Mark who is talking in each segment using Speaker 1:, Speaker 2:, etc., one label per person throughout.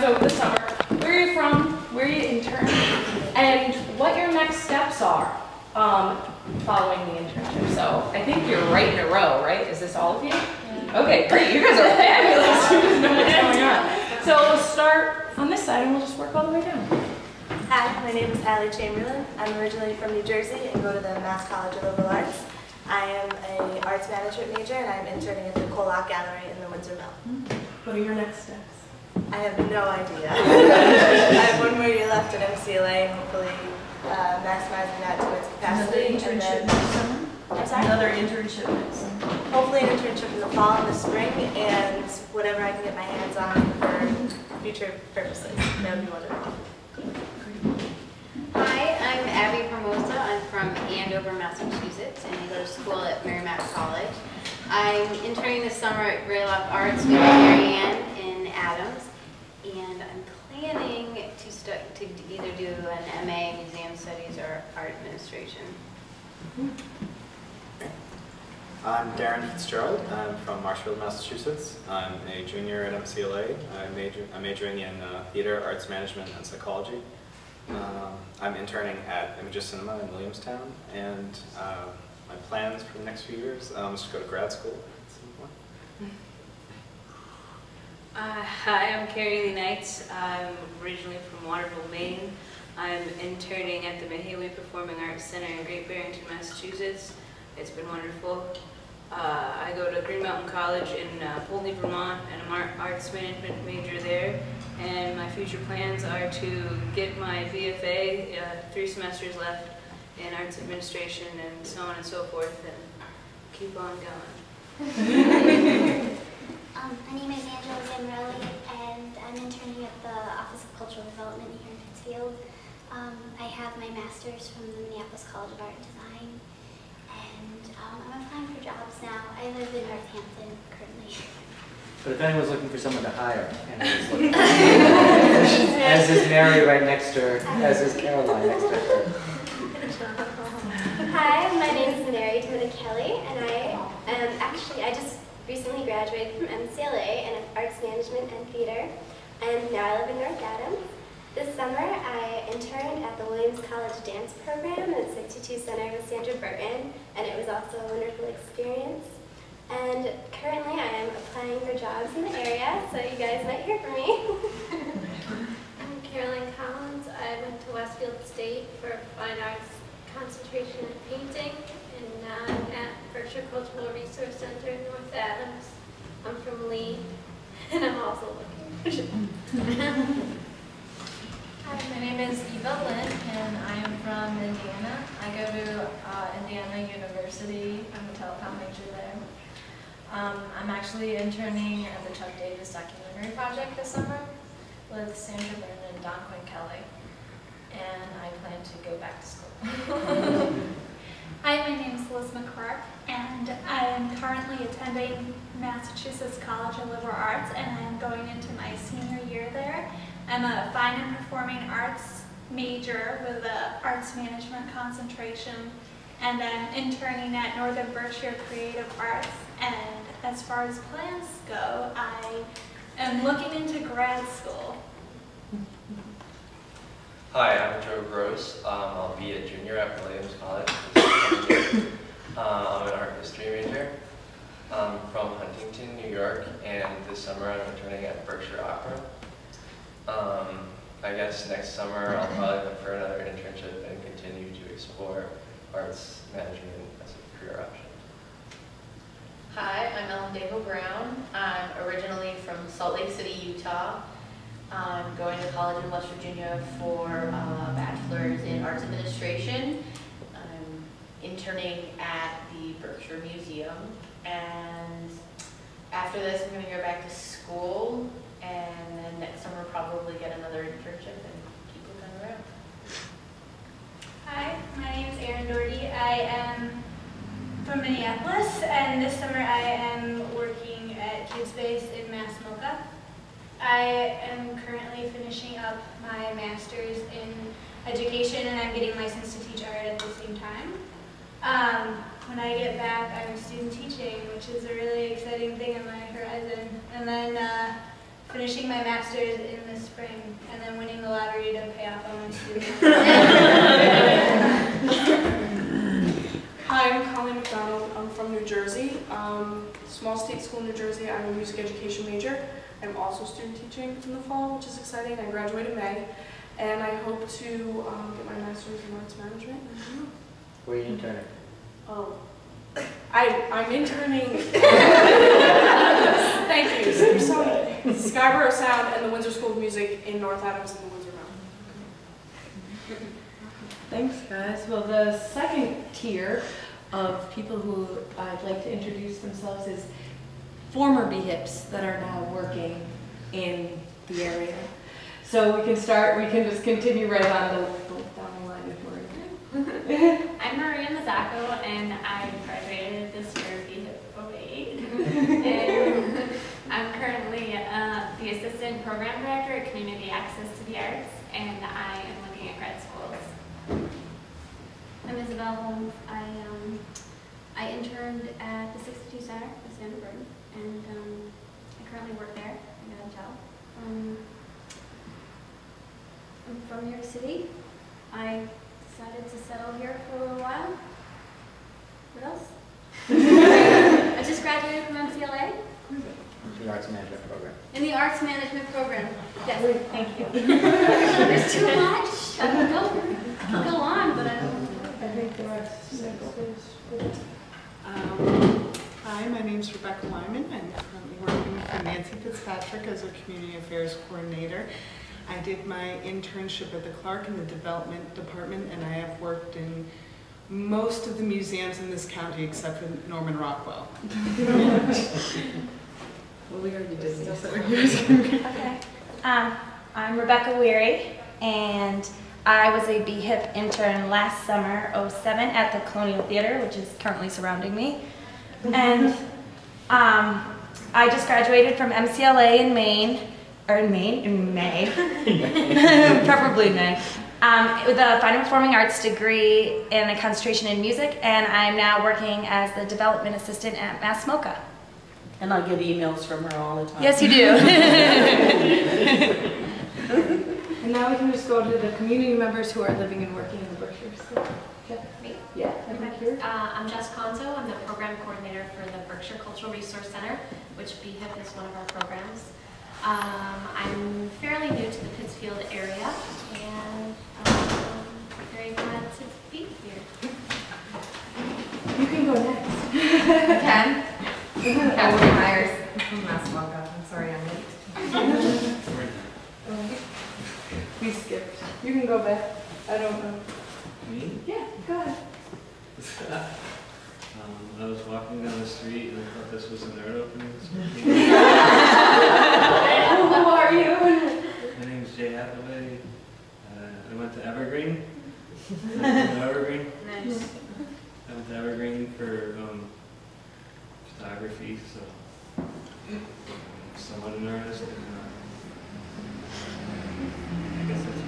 Speaker 1: plans over the summer, where you're from, where you intern, and what your next steps are following the internship. So I think you're right in a row, right? Is this all of you? Yeah. Okay, great. You guys are fabulous. You just know what's going on. So we'll start on this side and we'll just work all the way down.
Speaker 2: Hi, my name is Allie Chamberlain. I'm originally from New Jersey and go to the Mass College of Liberal Arts. I am an arts management major and I'm interning at the Ferrin Gallery in the Windsor Mill.
Speaker 1: What are your next steps?
Speaker 2: I have no idea. I have one more year left at MCLA and hopefully maximizing that to its capacity.
Speaker 3: Another internship next summer?
Speaker 2: I'm sorry?
Speaker 3: Another internship next summer.
Speaker 2: Hopefully an internship in the fall and the spring and whatever I can get my hands on for future purposes. That would be wonderful.
Speaker 4: Hi, I'm Abby Formosa. I'm from Andover, Massachusetts, and I go to school at Merrimack College. I'm interning this summer at Greylock Arts with Mary Ann in Adams, and I'm planning to either do an MA in Museum Studies or Art Administration.
Speaker 5: I'm Darren Fitzgerald. I'm from Marshfield, Massachusetts. I'm a junior at MCLA. I'm majoring in theater, arts management, and psychology. I'm interning at Images Cinema in Williamstown, and my plans for the next few years is to go to grad school at some point.
Speaker 6: Hi, I'm Carrie Lee Knights. I'm originally from Waterville, Maine. I'm interning at the Mahaly Performing Arts Center in Great Barrington, Massachusetts. It's been wonderful. I go to Green Mountain College in Poultney, Vermont, and I'm arts management major there. And my future plans are to get my BFA, 3 semesters left in arts administration and so on and so forth, and keep on going.
Speaker 7: My name is Angela Zamorelli, and I'm interning at the Office of Cultural Development here in Pittsfield. I have my master's from the Minneapolis College of Art and Design, and I'm applying for jobs now. I live in Northampton currently.
Speaker 8: But if anyone's looking for someone to hire, Anna's looking. As is Mary right next to her, as is Caroline next to her.
Speaker 7: Hi, my name is Mary Kelly, and I just recently graduated from MCLA in Arts Management and Theater, and now I live in North Adams. This summer, I interned at the Williams College Dance Program at 62 Center with Sandra Burton, and it was also a wonderful experience. And currently, I am applying for jobs in the area, so you guys might hear from me.
Speaker 9: I'm Carolyn Collins. I went to Westfield State for Fine Arts concentration in painting, and now I'm at Berkshire Cultural Resource Center in North Adams. I'm from Lee, and I'm also looking for jobs.
Speaker 10: Hi, my name is Eva Lynn, and I am from Indiana. I go to Indiana University. I'm a telecom major there. I'm actually interning at the Chuck Davis documentary project this summer with Sandra Byrne and Don Quinn Kelly, and I plan to go back to school.
Speaker 11: Hi, my name is Liz McClark, and I am currently attending Massachusetts College of Liberal Arts, and I am going into my senior year there. I'm a fine and performing arts major with an arts management concentration, and I'm interning at Northern Berkshire Creative Arts. And as far as plans go, I am looking into grad school.
Speaker 12: Hi, I'm Joe Gross. I'll be a junior at Williams College. I'm an art history major. I'm from Huntington, New York, and this summer I'm interning at Berkshire Opera. I guess next summer I'll probably look for another internship and continue to explore arts management as a career option.
Speaker 13: Hi, I'm Ellen Davo Brown. I'm originally from Salt Lake City, Utah. I'm going to college in West Virginia for a bachelor's in arts administration. I'm interning at the Berkshire Museum, and after this I'm going to go back to school, and then next summer probably get another internship and keep looking around.
Speaker 11: Hi, my name is Erin Doherty. I am from Minneapolis, and this summer I am working at KidSpace in Mass MoCA. I am currently finishing up my master's in education, and I'm getting licensed to teach art at the same time. When I get back, I'm student teaching, which is a really exciting thing on my horizon. And then
Speaker 9: finishing my master's in the spring, and then winning the lottery to pay off all my student loans.
Speaker 14: Hi, I'm Colleen McDonald. I'm from New Jersey. Small state school in New Jersey. I'm a music education major. I'm also student teaching in the fall, which is exciting. I graduate in May, and I hope to get my master's in arts management.
Speaker 8: Where are you interning?
Speaker 14: Oh, I'm interning. Thank you. Scarborough Sound and the Windsor School of Music in North Adams and the Windsor Mountain.
Speaker 1: Thanks, guys. Well, the second tier of people who I'd like to introduce themselves is former BHIPs that are now working in the area. So we can just continue right on down the line with Maria.
Speaker 15: I'm Maria Mazzacco, and I graduated this year BHIP 08. And I'm currently the Assistant Program Director at Community Access to the Arts, and I am looking at grad schools.
Speaker 16: I'm Isabel Holmes. I interned at the 62 Center with Sandra Burton, and I currently work there. I got a job. I'm from New York City. I decided to settle here for a little while. What else? I just graduated from MCLA.
Speaker 8: The arts management program.
Speaker 16: In the arts management program. Yes, thank you. There's too much. I could go on, but I don't.
Speaker 1: I think the rest is
Speaker 17: Hi, my name is Rebecca Lyman. I'm currently working for Nancy Fitzpatrick as a Community Affairs Coordinator. I did my internship at the Clark in the Development Department, and I have worked in most of the museums in this county except for Norman Rockwell.
Speaker 1: Well, we already did this.
Speaker 18: Okay. I'm Rebecca Weary, and I was a BHIP intern last summer, 07, at the Colonial Theater, which is currently surrounding me. And I just graduated from MCLA in May, preferably May, with a fine and performing arts degree and a concentration in music, and I'm now working as the development assistant at Mass MoCA.
Speaker 3: And I get emails from her all the time.
Speaker 18: Yes, you do.
Speaker 1: And now we can just go to the community members who are living and working in the Berkshires.
Speaker 10: Me?
Speaker 1: Yeah,
Speaker 10: I'm Jess Conzo. I'm the program coordinator for the Berkshire Cultural Resource Center, which BHIP is one of our programs. I'm fairly new to the Pittsfield area, and I'm very glad to be here.
Speaker 1: You can go next.
Speaker 19: Ken? Kathleen Myers from Mass MoCA. I'm sorry I'm late.
Speaker 1: We skipped. You can go back. I don't know.
Speaker 20: Me?
Speaker 1: Yeah, go ahead.
Speaker 20: I was walking down the street and I thought this was an art opening.
Speaker 1: Who are you?
Speaker 20: My name is Jay Hathaway. I went to Evergreen. Nice. I went to Evergreen for photography, so I'm somewhat an artist. And, I guess that's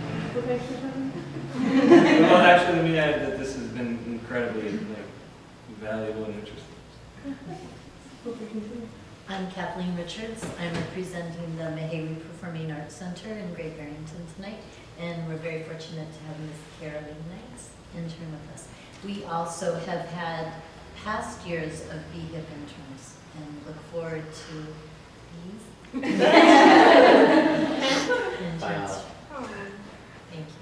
Speaker 20: well, actually, let me add that this has been incredibly valuable and interesting.
Speaker 21: I'm Kathleen Richards. I'm representing the Mahawi Performing Arts Center in Great Barrington tonight, and we're very fortunate to have Ms. Carolyn Knights intern with us. We also have had past years of BHIP interns and look forward to these interns. Thank you.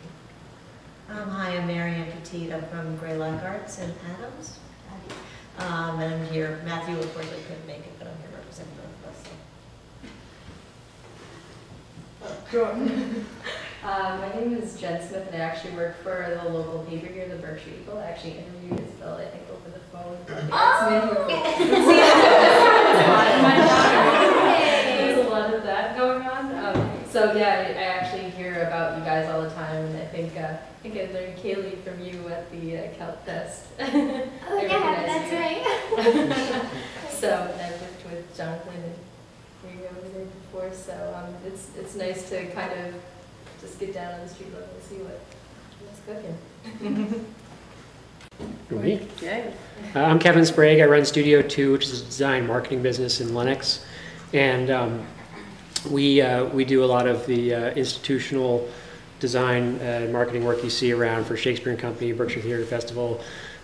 Speaker 22: Hi, I'm Marianne Petit. I'm from Greylock Arts in Adams. And I'm here. Matthew, of course, I couldn't make it, but I'm here representing both of us.
Speaker 23: My name is Jen Smith, and I actually work for the local paper here, the Berkshire Eagle. I actually interviewed Isabel, I think, over the phone. There's a lot of that going on. So yeah, I actually hear about you guys all the time, and I think I learned Kaylee from you at the Calc Test.
Speaker 7: Oh yeah, that's right.
Speaker 23: So I've worked with Jonathan and we over there before, so it's nice to kind of just get down on the street level and see what's cooking.
Speaker 24: For me? Yeah. I'm Kevin Sprague. I run Studio 2, which is a design marketing business in Lenox. And
Speaker 2: we do a lot of the institutional design and marketing work you see around for Shakespeare and Company, Berkshire Theatre Festival,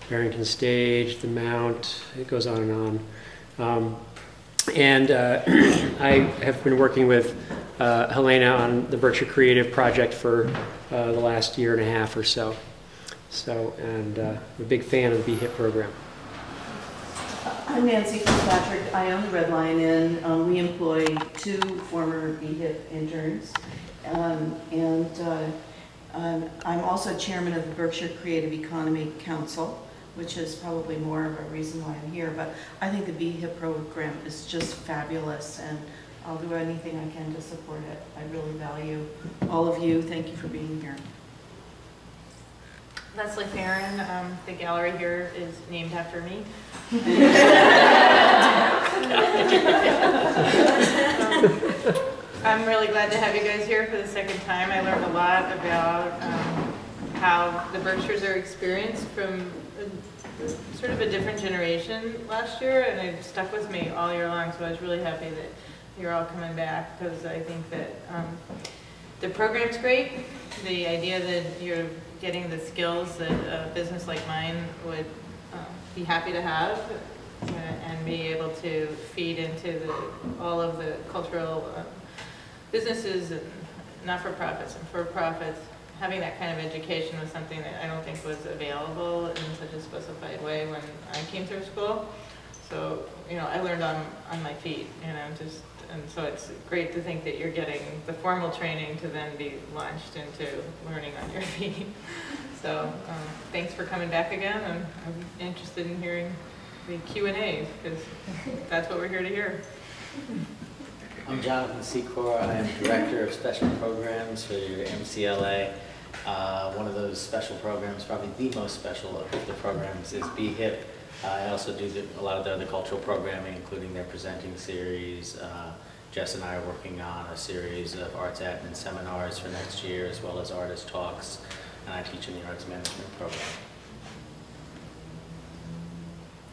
Speaker 2: Barrington Stage, the Mount, it goes on and on. I have been working with Helena on the Berkshire Creative Project for the last year and a half or so. I'm a big fan of the BHIP program.
Speaker 3: I'm Nancy Fitzpatrick. I own the Red Lion Inn. We employ 2 former BHIP interns. I'm also chairman of the Berkshire Creative Economy Council, which is probably more of a reason why I'm here. But I think the BHIP program is just fabulous, and I'll do anything I can to support it. I really value all of you. Thank you for being here.
Speaker 4: Leslie Ferrin, the gallery here is named after me. I'm really glad to have you guys here for the second time. I learned a lot about how the Berkshires are experienced from sort of a different generation last year, and it stuck with me all year long, so I was really happy that you're all coming back, because I think that the program's great. The idea that you're getting the skills that a business like mine would be happy to have, and be able to feed into all of the cultural businesses and not-for-profits and for-profits. Having that kind of education was something that I don't think was available in such a specified way when I came through school. So, I learned on my feet, and so it's great to think that you're getting the formal training to then be launched into learning on your feet. So thanks for coming back again, and I'm interested in hearing the Q&A, because that's what we're here to hear.
Speaker 8: I'm Jonathan Secor. I am Director of Special Programs for your MCLA. One of those special programs, probably the most special of the programs, is BHIP. I also do a lot of the other cultural programming, including their presenting series. Jess and I are working on a series of arts admin seminars for next year, as well as artist talks, and I teach in the arts management program.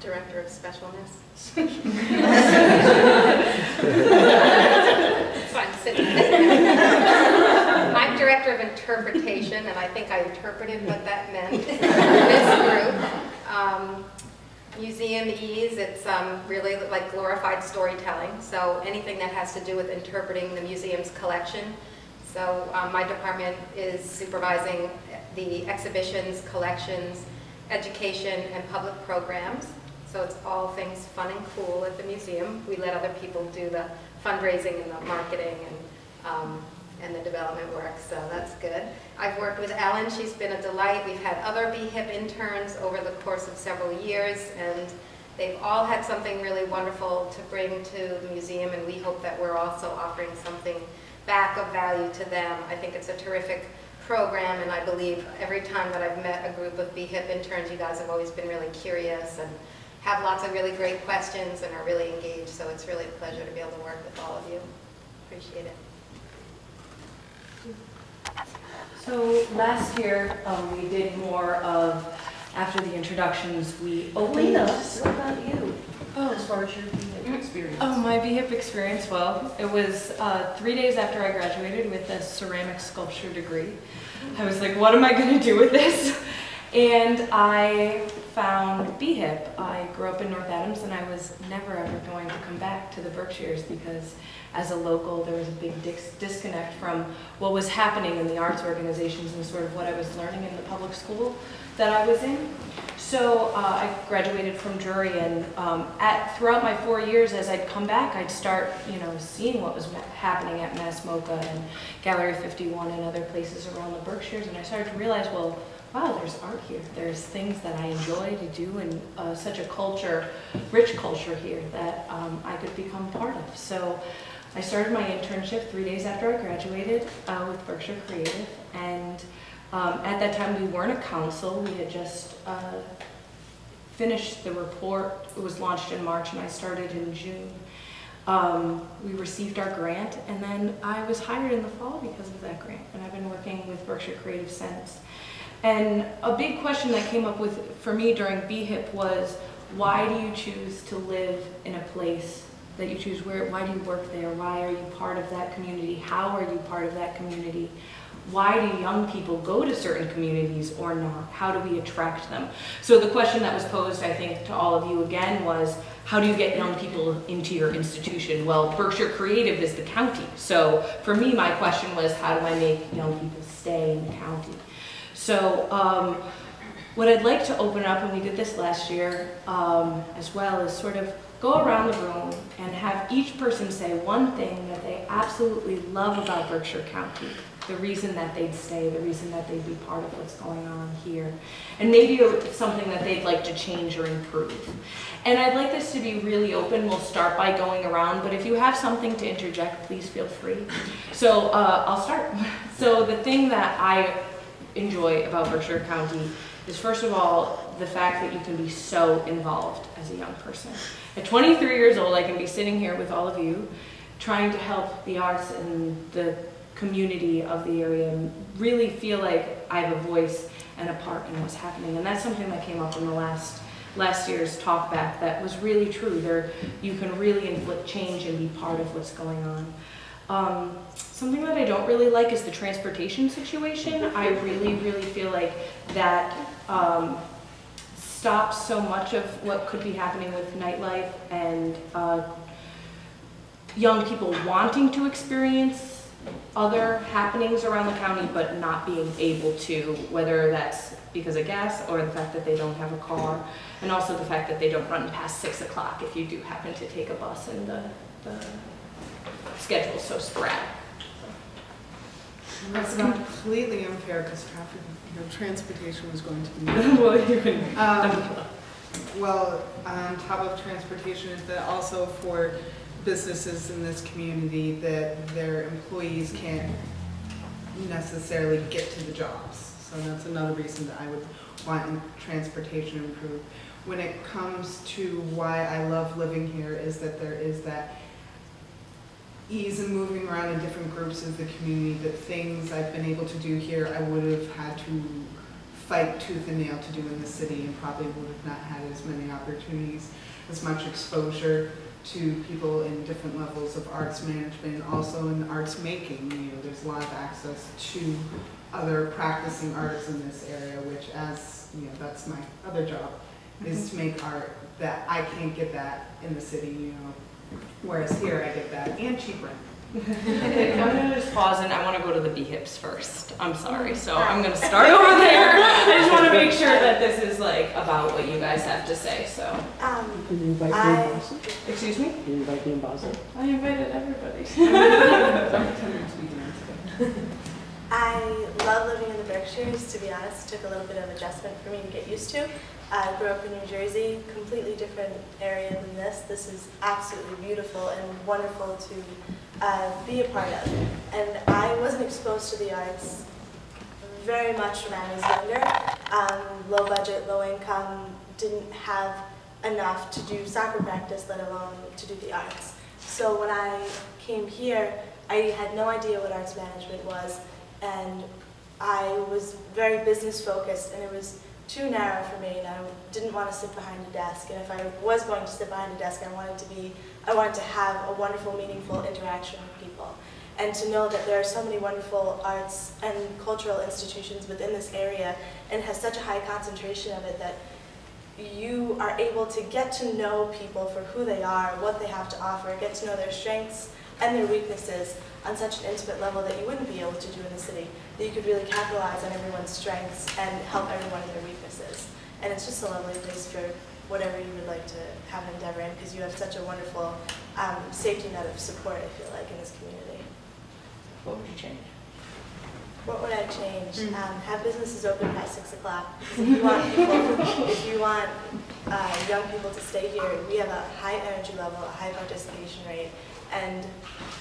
Speaker 5: Director of Specialness. It's fine, sit down. I'm Director of Interpretation, and I think I interpreted what that meant in this group. Museum-ese, it's really like glorified storytelling, so anything that has to do with interpreting the museum's collection. So my department is supervising the exhibitions, collections, education, and public programs. So it's all things fun and cool at the museum. We let other people do the fundraising and the marketing and the development work, so that's good. I've worked with Ellen. She's been a delight. We've had other BHIP interns over the course of several years, and they've all had something really wonderful to bring to the museum, and we hope that we're also offering something back of value to them. I think it's a terrific program, and I believe every time that I've met a group of BHIP interns, you guys have always been really curious and have lots of really great questions and are really engaged, so it's really a pleasure to be able to work with all of you. Appreciate it.
Speaker 1: So last year, we did more of, after the introductions, we opened up.
Speaker 3: What about you? As far as your BHIP experience?
Speaker 1: Oh, my BHIP experience, well, it was 3 days after I graduated with a ceramic sculpture degree. I was like, what am I going to do with this? And I found BHIP. I grew up in North Adams, and I was never ever going to come back to the Berkshires because as a local, there was a big disconnect from what was happening in the arts organizations and sort of what I was learning in the public school that I was in. So I graduated from Drury, and throughout my 4 years, as I'd come back, I'd start, seeing what was happening at Mass MoCA and Gallery 51 and other places around the Berkshires, and I started to realize, well, wow, there's art here. There's things that I enjoy to do, and such a culture, rich culture here that I could become part of. So I started my internship 3 days after I graduated with Berkshire Creative, and at that time we weren't a council. We had just finished the report. It was launched in March, and I started in June. We received our grant, and then I was hired in the fall because of that grant, and I've been working with Berkshire Creative since. And a big question that came up for me during BHIP was, why do you choose to live in a place
Speaker 18: that you choose? Why do you work there? Why are you part of that community? How are you part of that community? Why do young people go to certain communities or not? How do we attract them? So the question that was posed, I think, to all of you again was, how do you get young people into your institution? Well, Berkshire Creative is the county. So for me, my question was, how do I make young people stay in the county? So what I'd like to open up, and we did this last year as well, is sort of go around the room and have each person say one thing that they absolutely love about Berkshire County, the reason that they'd stay, the reason that they'd be part of what's going on here, and maybe something that they'd like to change or improve. And I'd like this to be really open. We'll start by going around, but if you have something to interject, please feel free. So I'll start. So the thing that I enjoy about Berkshire County is, first of all, the fact that you can be so involved as a young person. At 23 years old, I can be sitting here with all of you, trying to help the arts and the community of the area and really feel like I have a voice and a part in what's happening. And that's something that came up in the last year's talkback that was really true. You can really inflict change and be part of what's going on. Something that I don't really like is the transportation situation. I really, really feel like that stops so much of what could be happening with nightlife and young people wanting to experience other happenings around the county but not being able to, whether that's because of gas or the fact that they don't have a car, and also the fact that they don't run past 6 o'clock if you do happen to take a bus and the schedule is so sporadic.
Speaker 17: That's completely unfair because transportation was going to be.
Speaker 18: Well, you can.
Speaker 17: Well, on top of transportation, is that also for businesses in this community that their employees can't necessarily get to the jobs. So that's another reason that I would want transportation improved. When it comes to why I love living here is that there is that ease in moving around in different groups of the community, that things I've been able to do here I would have had to fight tooth and nail to do in the city, and probably would have not had as many opportunities, as much exposure to people in different levels of arts management, also in arts making. There's a lot of access to other practicing artists in this area, which, as that's my other job, is to make art that I can't get that in the city, whereas here I get that and cheap rent.
Speaker 18: I'm going to just pause, and I want to go to the BHIPs first. I'm sorry, so I'm going to start over there. I just want to make sure that this is about what you guys have to say. So,
Speaker 2: Did you invite me in Boston?
Speaker 18: Excuse me?
Speaker 2: Did you invite me in Boston?
Speaker 18: I invited everybody.
Speaker 6: I love living in the Berkshires, to be honest. It took a little bit of adjustment for me to get used to. I grew up in New Jersey, completely different area than this. This is absolutely beautiful and wonderful to be a part of. And I wasn't exposed to the arts very much when I was younger. Low budget, low income, didn't have enough to do soccer practice, let alone to do the arts. So when I came here, I had no idea what arts management was, and I was very business focused, and it was too narrow for me, and I didn't want to sit behind a desk. And if I was going to sit behind a desk, I wanted to have a wonderful, meaningful interaction with people. And to know that there are so many wonderful arts and cultural institutions within this area, and has such a high concentration of it, that you are able to get to know people for who they are, what they have to offer, get to know their strengths and their weaknesses on such an intimate level that you wouldn't be able to do in the city, that you could really capitalize on everyone's strengths and help everyone in their weaknesses. And it's just a lovely place for whatever you would like to have an endeavor in, because you have such a wonderful safety net of support, I feel like, in this community.
Speaker 18: What would you change?
Speaker 6: What would I change? Have businesses open past 6 o'clock. If you want young people to stay here, we have a high energy level, a high participation rate, and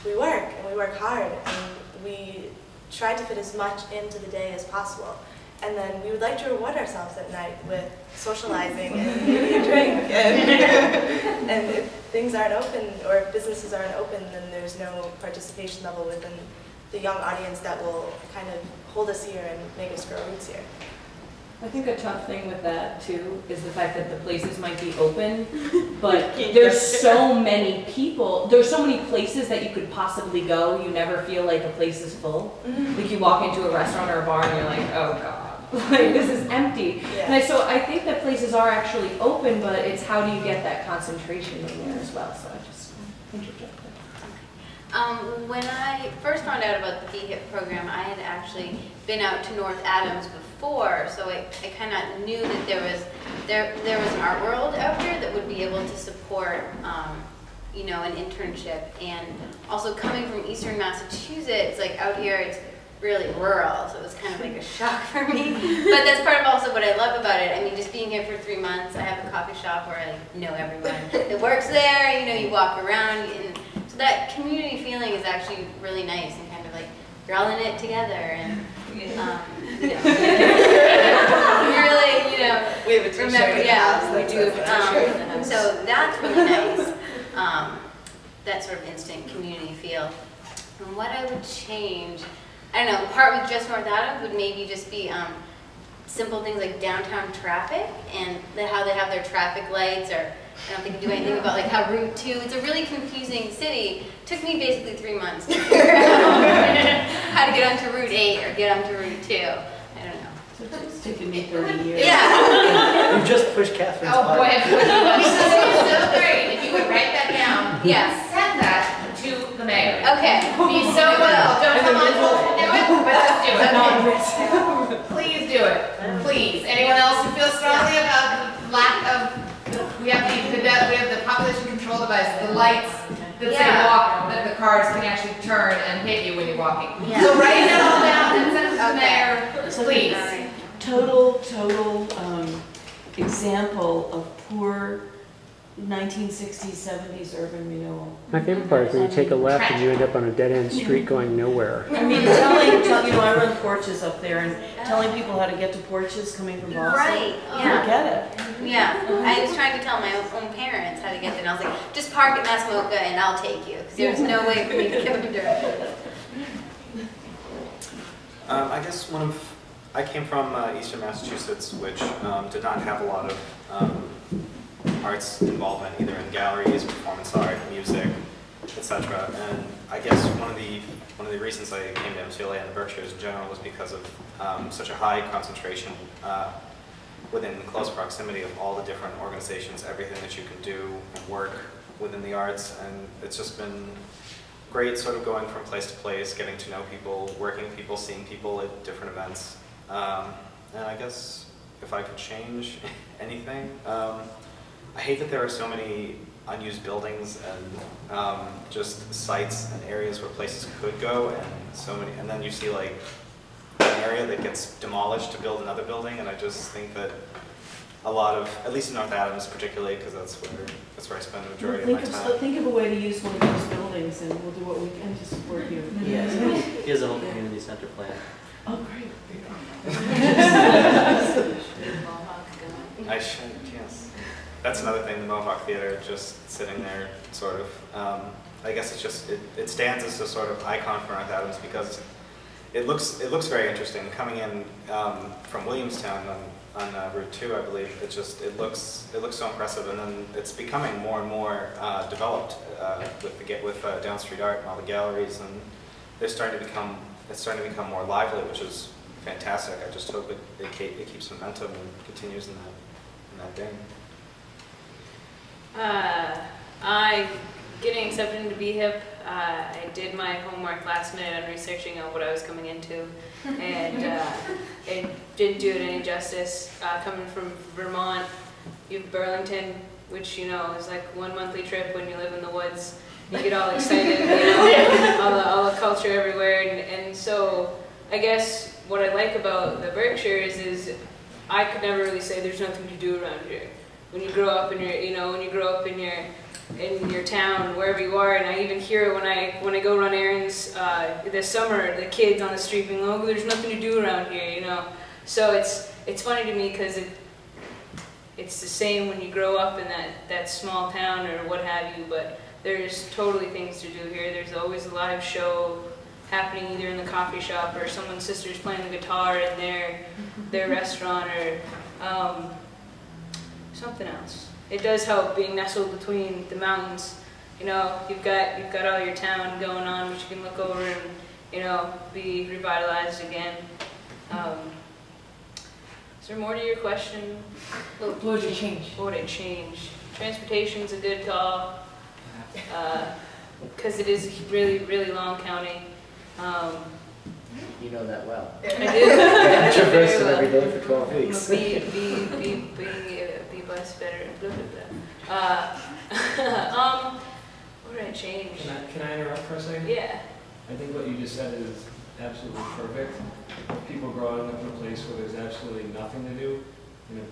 Speaker 6: we work hard, and we try to fit as much into the day as possible. And then we would like to reward ourselves at night with socializing and maybe a drink. And if things aren't open, or if businesses aren't open, then there's no participation level within the young audience that will kind of hold us here and make us grow roots here.
Speaker 1: I think a tough thing with that too is the fact that the places might be open, but there's so many people, there's so many places that you could possibly go, you never feel like a place is full. Like you walk into a restaurant or a bar and you're like, oh God, like this is empty. And so I think that places are actually open, but it's how do you get that concentration in there as well. So I just interject that.
Speaker 9: When I first found out about the BHIP program, I had actually been out to North Adams before, so I kind of knew that there was an art world out there that would be able to support, you know, an internship. And also coming from Eastern Massachusetts, like out here, it's really rural, so it was kind of like a shock for me. But that's part of also what I love about it. I mean, just being here for 3 months, I have a coffee shop where I know everyone that works there. You know, you walk around, and so that community feeling is actually really nice, and kind of like you're all in it together, and you know, really, you know,
Speaker 4: we have a t-shirt
Speaker 9: remember,
Speaker 4: in the
Speaker 9: yeah,
Speaker 4: house
Speaker 9: we
Speaker 4: that
Speaker 9: do.
Speaker 4: says a t-shirt in the house.
Speaker 9: So that's really nice. That sort of instant community feel. And what I would change, I don't know, part with just North Adams would maybe just be simple things like downtown traffic and how they have their traffic lights, or I don't think they do anything about like how Route 2, it's a really confusing city. It took me basically 3 months to figure out how to get onto Route 8 or get onto Route 2. I don't know.
Speaker 3: So it's taken me 30 years.
Speaker 9: Yeah.
Speaker 8: You just pushed Catherine's
Speaker 9: Oh boy,
Speaker 11: It's so great. If you would write that down,
Speaker 9: yes.
Speaker 11: send that to the mayor.
Speaker 9: Okay.
Speaker 11: Be so well. Don't come on full to do it, but just do it. Please do it. Please. Anyone else who feels strongly about the lack of, we have the population control device, the lights that say walk, that the cars can actually turn and hit you when you're walking. So write it all down and send it to the mayor, please.
Speaker 3: Total example of poor 1960s, 70s urban renewal.
Speaker 2: My favorite part is when you take a left and you end up on a dead-end street going nowhere.
Speaker 3: I mean, you know, I run porches up there, and telling people how to get to porches coming from Boston.
Speaker 9: Right, yeah.
Speaker 3: Forget it.
Speaker 9: Yeah, I was trying to tell my own parents how to get there, and I was like, just park at Massamoka and I'll take you, because there's no way for me to give them directions.
Speaker 12: I guess I came from Eastern Massachusetts, which did not have a lot of arts involvement, either in galleries, performance art, music, etc. And I guess one of the reasons I came to MCLA and the Berkshires in general was because of such a high concentration within close proximity of all the different organizations, everything that you can do and work within the arts. And it's just been great sort of going from place to place, getting to know people, working with people, seeing people at different events. And I guess if I could change anything, I hate that there are so many unused buildings and just sites and areas where places could go, and so many, and then you see like an area that gets demolished to build another building, and I just think that a lot of, at least in North Adams particularly, because that's where I spend the majority of my time.
Speaker 3: Think of a way to use one of those buildings, and we'll do what we can to support you.
Speaker 8: Yes, he has a whole community center plan.
Speaker 3: Oh, great.
Speaker 12: I should, yes. That's another thing, the Mohawk Theater, just sitting there, sort of. I guess it's just, it stands as a sort of icon for North Adams because it looks very interesting. Coming in from Williamstown on Route 2, I believe, it looks so impressive, and then it's becoming more and more developed with Down Street Art and all the galleries, and it's starting to become more lively, which is fantastic. I just hope it keeps momentum and continues in that vein.
Speaker 4: Getting accepted into BHIP, I did my homework last minute on researching on what I was coming into, and it didn't do it any justice. Coming from Vermont, you have Burlington, which you know is like one monthly trip when you live in the woods. You get all excited, you know, all the culture everywhere, and so I guess what I like about the Berkshires is I could never really say there's nothing to do around here. When you grow up in your town, wherever you are, and I even hear it when I go run errands this summer, the kids on the street being, oh, there's nothing to do around here, you know. So it's funny to me because it's the same when you grow up in that small town or what have you, but there's totally things to do here. There's always a live show
Speaker 13: happening either in the coffee shop or someone's sister's playing the guitar in their restaurant or something else. It does help being nestled between the mountains. You know, you've got all your town going on, which you can look over and, you know, be revitalized again. Is there more to your question?
Speaker 4: What would you change?
Speaker 13: What would I change? Transportation's a good call, because it is really, really long county.
Speaker 8: You know that well.
Speaker 13: I do.
Speaker 8: Traverse it every day for 12 weeks.
Speaker 13: Be bus better and blah, blah, blah. What would I change?
Speaker 20: Can I interrupt for a second?
Speaker 13: Yeah.
Speaker 20: I think what you just said is absolutely perfect. People growing up in a place where there's absolutely nothing to do, in a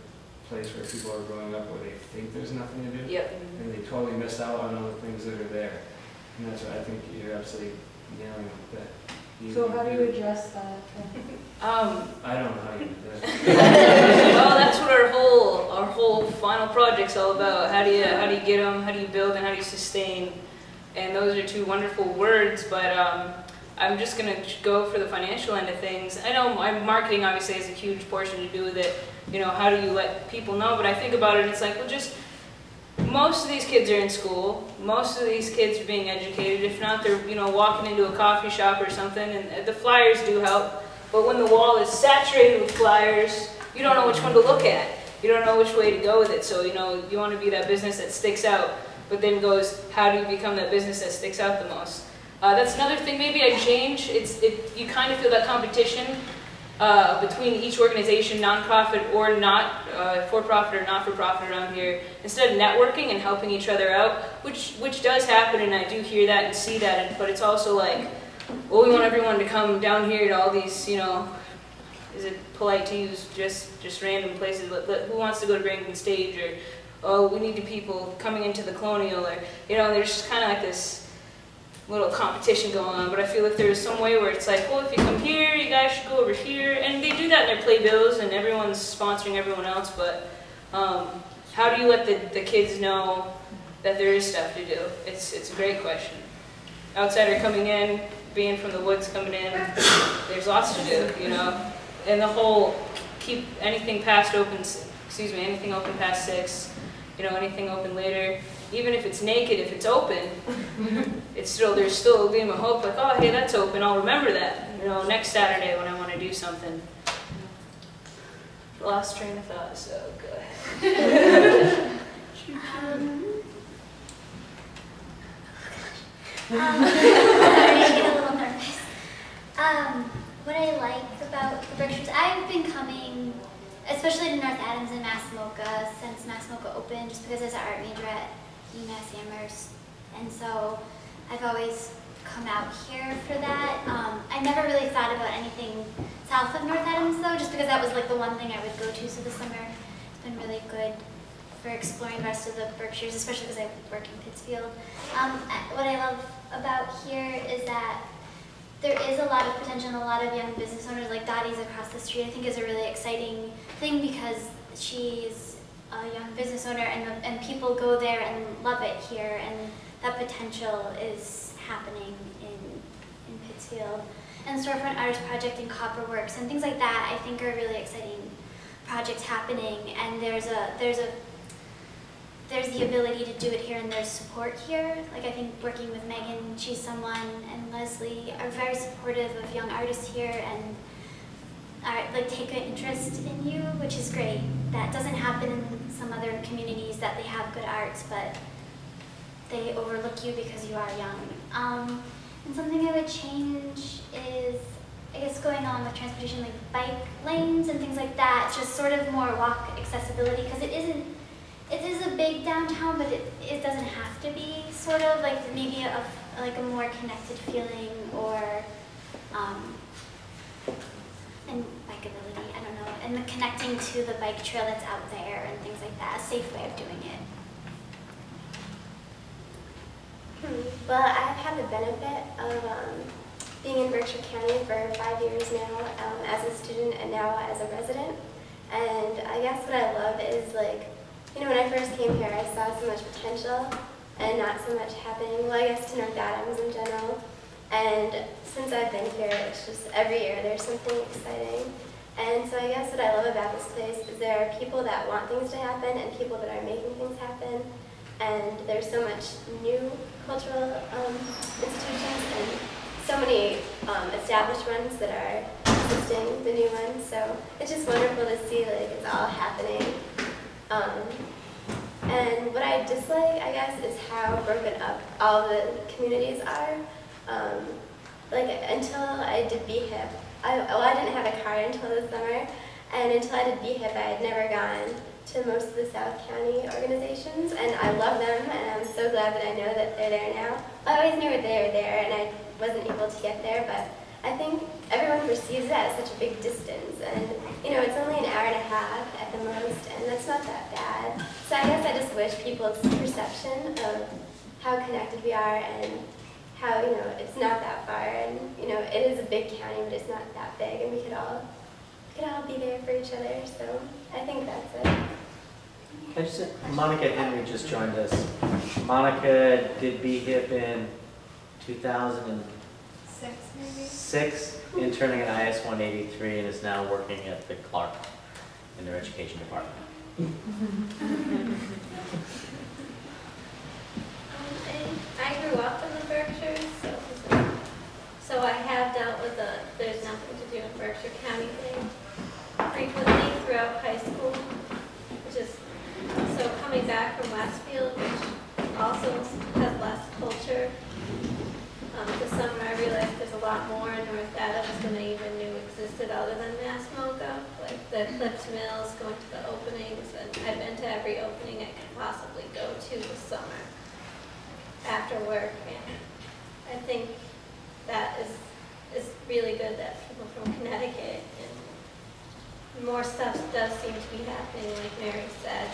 Speaker 20: place where people are growing up where they think there's nothing to do,
Speaker 13: yep.
Speaker 20: and they totally miss out on all the things that are there. And that's what I think you're absolutely nailing that.
Speaker 23: So how do you address that?
Speaker 20: I don't know how you do that.
Speaker 13: Well, that's what our whole final project's all about. How do you get them? How do you build and how do you sustain? And those are two wonderful words, but I'm just gonna go for the financial end of things. I know my marketing obviously has a huge portion to do with it. You know, how do you let people know? But I think about it, it's like, well, just most of these kids are in school. Most of these kids are being educated. If not, they're, you know, walking into a coffee shop or something, and the flyers do help. But when the wall is saturated with flyers, you don't know which one to look at. You don't know which way to go with it. So, you know, you want to be that business that sticks out, but then goes, how do you become that business that sticks out the most? That's another thing maybe I'd change. You kind of feel that competition between each organization, nonprofit or not, for-profit or not-for-profit around here. Instead of networking and helping each other out, which does happen, and I do hear that and see that, but it's also like, well, we want everyone to come down here to all these, you know, is it polite to use just random places? Who wants to go to Brandon Stage? Or, oh, we need the people coming into the Colonial, or, you know, there's just kind of like this little competition going on. But I feel if there's some way where it's like, well, if you come here, you guys should go over here, and they do that in their playbills, and everyone's sponsoring everyone else, but how do you let the kids know that there is stuff to do? It's a great question. Outsider coming in, being from the woods coming in, there's lots to do, you know, and the whole keep anything past open, excuse me, anything open past 6, you know, anything open later. Even if it's naked, if it's open, there's still a gleam of hope, like, oh, hey, that's open, I'll remember that, you know, next Saturday when I want to do something. Lost train of thought, so go ahead.
Speaker 7: I'm getting a little nervous. What I like about the Berkshires, I've been coming, especially to North Adams and Mass MoCA since Mass MoCA opened, just because I was an art major at UMass Amherst, and so I've always come out here for that. I never really thought about anything south of North Adams though, just because that was like the one thing I would go to. So this summer it's been really good for exploring the rest of the Berkshires, especially because I work in Pittsfield. What I love about here is that there is a lot of potential and a lot of young business owners, like Dottie's across the street, I think is a really exciting thing because she's a young business owner and people go there and love it here, and that potential is happening in Pittsfield. And the Storefront Artist Project and Copperworks and things like that I think are really exciting projects happening, and there's the ability to do it here and there's support here. Like I think working with Megan, she's someone, and Leslie are very supportive of young artists here and like take an interest in you, which is great. That doesn't happen in some other communities that they have good arts, but they overlook you because you are young. And something I would change is, I guess, going on with transportation, like bike lanes and things like that, just sort of more walk accessibility, because it is a big downtown, but it doesn't have to be, sort of, like maybe like a more connected feeling, or and bikeability, I don't know, and the connecting to the bike trail that's out there and things like that, a safe way of doing it.
Speaker 6: Well, I've had the benefit of being in Berkshire County for 5 years now as a student and now as a resident. And I guess what I love is, like, you know, when I first came here, I saw so much potential and not so much happening, well, I guess to North Adams in general.
Speaker 7: And since I've been here, it's just every year there's something exciting. And so I guess what I love about this place is there are people that want things to happen and people that are making things happen. And there's so much new cultural institutions and so many established ones that are assisting the new ones. So it's just wonderful to see like it's all happening. And what I dislike, I guess, is how broken up all the communities are. Like until I did BHIP, I didn't have a car until this summer, and until I did BHIP, I had never gone to most of the South County organizations, and I love them, and I'm so glad that I know that they're there now. I always knew they were there, and I wasn't able to get there, but I think everyone perceives it as such a big distance, and you know, it's only an hour and a half at the most, and that's not that bad. So I guess I just wish people's perception of how connected we are and how, you know, it's not that far, and you know, it is a big county, but it's not that big, and we could all be there for each other. So I think that's it.
Speaker 8: I just said, Monica Henry just joined us. Monica did BHIP in 2006, interning at IS 183, and is now working at the Clark in their education department.
Speaker 10: I grew up in the Berkshires, so I have dealt with the there's nothing to do in Berkshire County thing frequently throughout high school, which is, so coming back from Westfield, which also has less culture, this summer I realized there's a lot more in North Adams than I even knew existed other than Mass MoCA, like the Cliffs Mills, going to the openings, and I've been to every opening I could possibly go to this summer after work, and I think that is really good that people from Connecticut and more stuff does seem to be happening, like Mary said,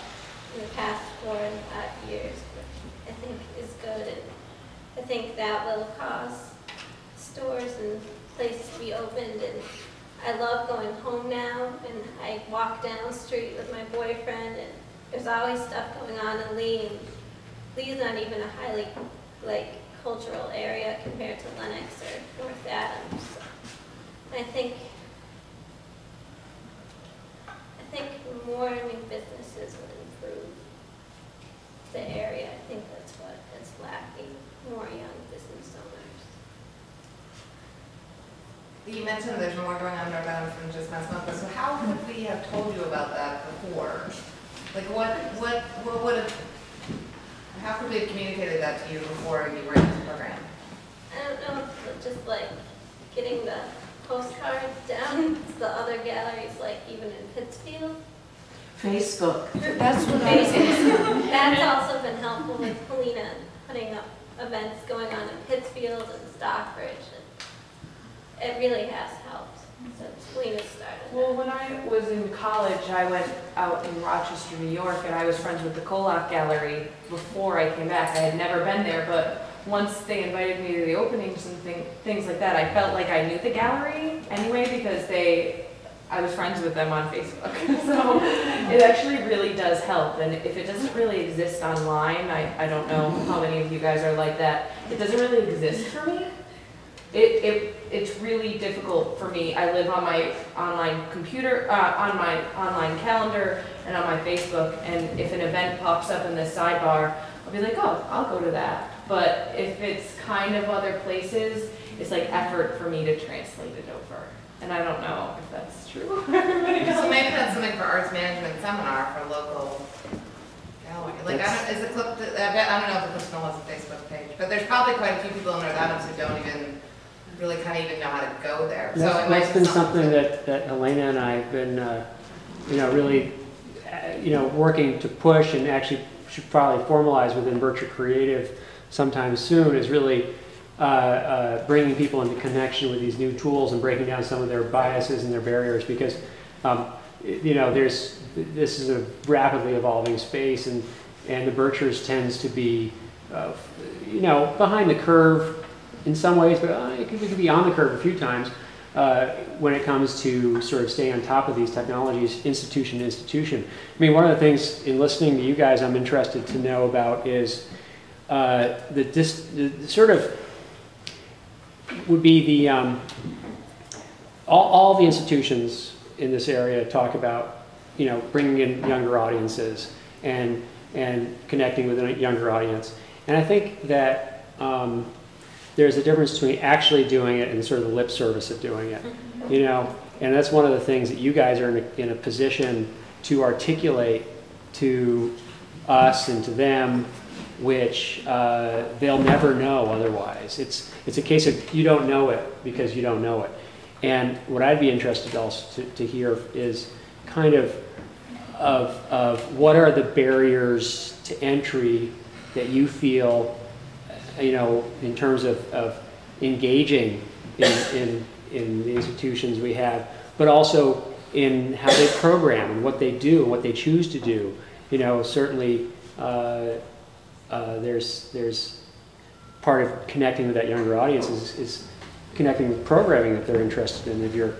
Speaker 10: in the past 4 and 5 years, which I think is good, and I think that will cause stores and places to be opened, and I love going home now, and I walk down the street with my boyfriend, and there's always stuff going on in Lee, and Lee's not even a highly cultural area compared to Lenox or North Adams. So I think more new businesses would improve the area. I think that's what is lacking, more young business owners.
Speaker 11: You mentioned there's more going on in North Adams than just Mass MoCA, so how could we have told you about that before? Like what would have, how could we have communicated that to you before you were in this program?
Speaker 10: I don't know, just like getting the postcards down to the other galleries, like even in Pittsfield.
Speaker 3: Facebook.
Speaker 10: That's what I was saying. That's also been helpful with Helena putting up events going on in Pittsfield and Stockbridge. And it really has helped since Helena started.
Speaker 1: Well, when I was in college, I went out in Rochester, New York, and I was friends with the Kolak Gallery before I came back. I had never been there, but once they invited me to the openings and things like that, I felt like I knew the gallery anyway because I was friends with them on Facebook. So it actually really does help. And if it doesn't really exist online, I don't know how many of you guys are like that. It doesn't really exist for me. It's really difficult for me. I live on my online computer, on my online calendar, and on my Facebook. And if an event pops up in the sidebar, I'll be like, oh, I'll go to that. But if it's kind of other places, it's like effort for me to translate it over. And I don't know if that's true.
Speaker 11: So maybe that's something for arts management seminar for local gallery. Like I don't know if the Cliffs Mill has a Facebook page, but there's probably quite a few people in North Adams who don't even really kind of even know how to go there.
Speaker 2: That's been something that Helena and I have been, really, working to push, and actually should probably formalize within Berkshire Creative sometime soon, is really bringing people into connection with these new tools and breaking down some of their biases and their barriers, because this is a rapidly evolving space, and the Berkshires tends to be behind the curve in some ways, but we could be on the curve a few times when it comes to sort of staying on top of these technologies, institution to institution. I mean, one of the things in listening to you guys I'm interested to know about is the sort of, would be the, all the institutions in this area talk about, bringing in younger audiences and connecting with a younger audience. And I think that there's a difference between actually doing it and sort of the lip service of doing it, and that's one of the things that you guys are in a position to articulate to us and to them, which they'll never know otherwise. It's a case of you don't know it because you don't know it. And what I'd be interested also to hear is kind of what are the barriers to entry that you feel, in terms of engaging in the institutions we have, but also in how they program and what they do and what they choose to do. Certainly there's part of connecting with that younger audience is connecting with programming that they're interested in. If you're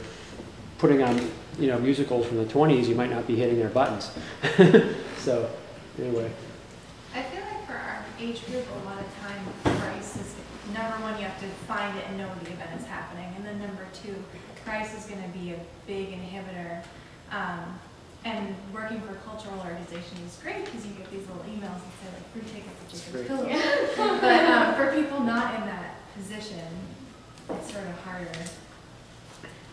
Speaker 2: putting on musicals from the 20s, you might not be hitting their buttons. So anyway.
Speaker 14: I feel like for our age group, a lot of time price is number one, you have to find it and know the event is happening, and then number two, price is going to be a big inhibitor. And working for a cultural organization is great because you get these little emails that say like free tickets at Jacob's Pillow. But for people not in that position, it's sort of harder.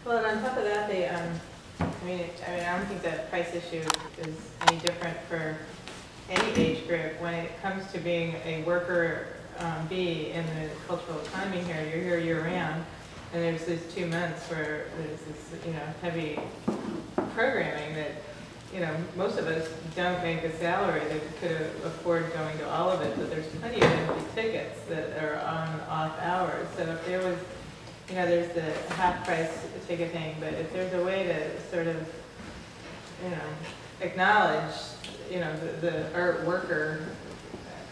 Speaker 4: Well, and on top of that, they, I don't think that price issue is any different for any age group. When it comes to being a worker bee in the cultural economy here, you're here year-round, and there's these 2 months where there's this, heavy programming that, most of us don't make a salary that could afford going to all of it, but there's plenty of empty tickets that are on off hours. So if there was, there's the half price ticket thing, but if there's a way to sort of, acknowledge, the art worker,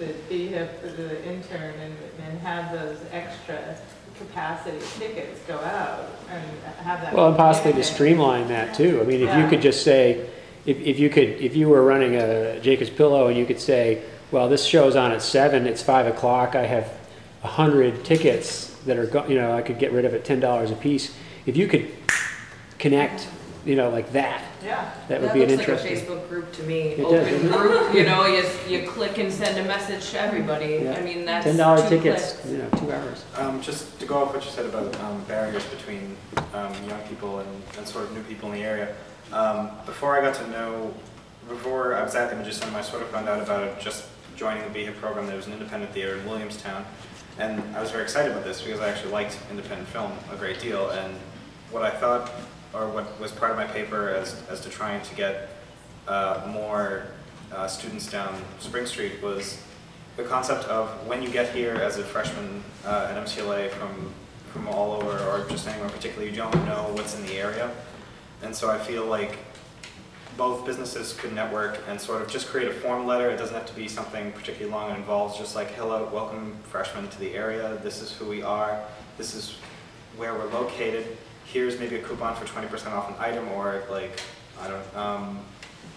Speaker 4: the BHIP, the intern, and have those extra capacity tickets go out and have that.
Speaker 2: Well, and possibly to streamline that too. I mean, if you could just say, if you were running a Jacob's Pillow and you could say, well, this show's on at 7, it's 5 o'clock, I have 100 tickets that are, I could get rid of at $10 a piece. If you could connect, like that, that would be an interesting.
Speaker 1: That looks like a Facebook group to me.
Speaker 2: Open
Speaker 1: group, you click and send a message to everybody.
Speaker 2: Yeah.
Speaker 1: I mean, that's
Speaker 2: $10
Speaker 1: 2
Speaker 2: tickets,
Speaker 1: clicks.
Speaker 2: 2 hours.
Speaker 12: Just to go off what you said about barriers between young people and sort of new people in the area. Before I was at Images Cinema, I sort of found out about it just joining the BHIP program. There was an independent theater in Williamstown, and I was very excited about this because I actually liked independent film a great deal. And what I thought, or what was part of my paper as to trying to get more students down Spring Street was the concept of when you get here as a freshman at MCLA from all over, or just anywhere particularly, you don't know what's in the area. And so I feel like both businesses could network and sort of just create a form letter. It doesn't have to be something particularly long and involved, just like, hello, welcome freshmen to the area. This is who we are. This is where we're located. Here's maybe a coupon for 20% off an item, or like, I don't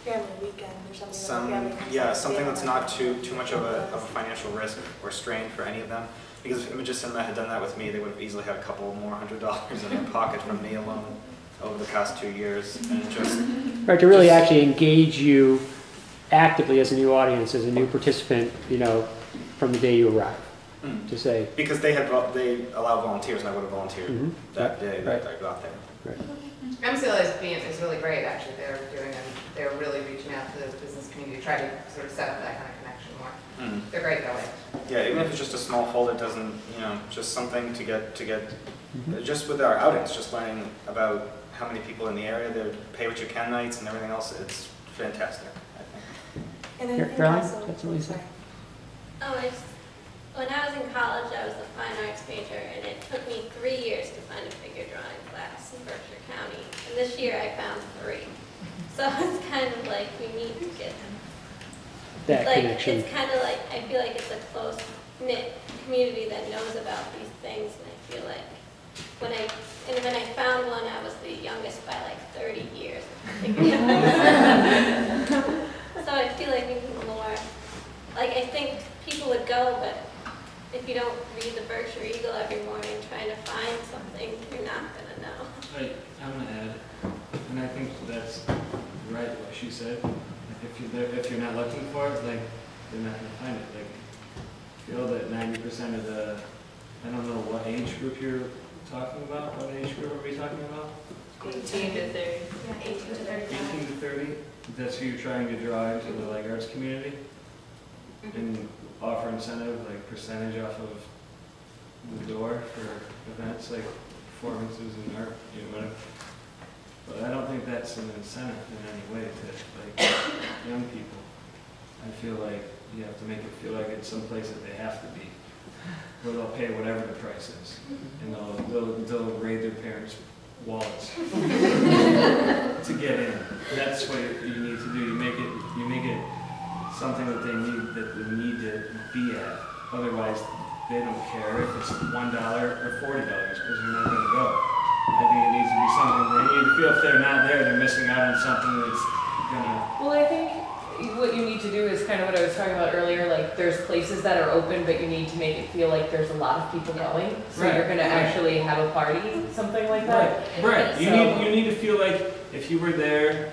Speaker 6: family weekend or something.
Speaker 12: Something that's not too much of a financial risk or strain for any of them. Because if Images Cinema had done that with me, they would have easily had a couple more $100s in their pocket from me alone over the past 2 years, and just
Speaker 2: right, to really actually engage you actively as a new audience, as a new participant, from the day you arrive. To say,
Speaker 12: because they allow volunteers, and I would have volunteered that day that I got there.
Speaker 2: Right.
Speaker 11: MCLA is really great, actually. They're really reaching out to the business community to try to sort of set up that kind of connection more. They're great that way.
Speaker 12: Yeah, even if it's just a small fold, it doesn't, just something to get just with our outings, just learning about how many people in the area, their pay what you can nights and everything else. It's fantastic, I think.
Speaker 6: And I think
Speaker 2: Caroline,
Speaker 6: also,
Speaker 2: that's what you said.
Speaker 10: When I was in college, I was a fine arts major, and it took me 3 years to find a figure drawing class in Berkshire County. And this year I found 3. So it's kind of like we need to get
Speaker 2: that connection.
Speaker 10: It's kind of like, I feel like it's a close-knit community that knows about these things, and I feel like when I found one, I was the youngest by like 30 years. So I feel like we need more. Like, I think people would go, but if you don't read the Berkshire Eagle every morning trying to find
Speaker 20: add. And I think that's right, what she said. If you're not looking for it, like, they're not going to find it. Like, I feel that 90% of the, I don't know what age group you're talking about. What age group are we talking about?
Speaker 4: 18 to 30.
Speaker 6: Yeah, 18 to 30.
Speaker 20: 18 to 30. That's who you're trying to draw into the like arts community, and offer incentive, like percentage off of the door for events like performances and art, you know, whatever. But I don't think that's an incentive in any way to like young people. I feel like you have to make it feel like it's someplace that they have to be, where they'll pay whatever the price is, and they'll raid their parents' wallets to get in. That's what you need to do. You make it something that they need to be at. Otherwise, they don't care if it's $1 or $40 because you're not going to go. I think it needs to be something they need to feel if they're not there, they're missing out on something that's gonna.
Speaker 1: Well, I think what you need to do is kind of what I was talking about earlier, like there's places that are open, but you need to make it feel like there's a lot of people going. So
Speaker 20: Right.
Speaker 1: you're gonna actually have a party, something like that.
Speaker 20: Right. You
Speaker 1: So-
Speaker 20: need to feel like if you were there,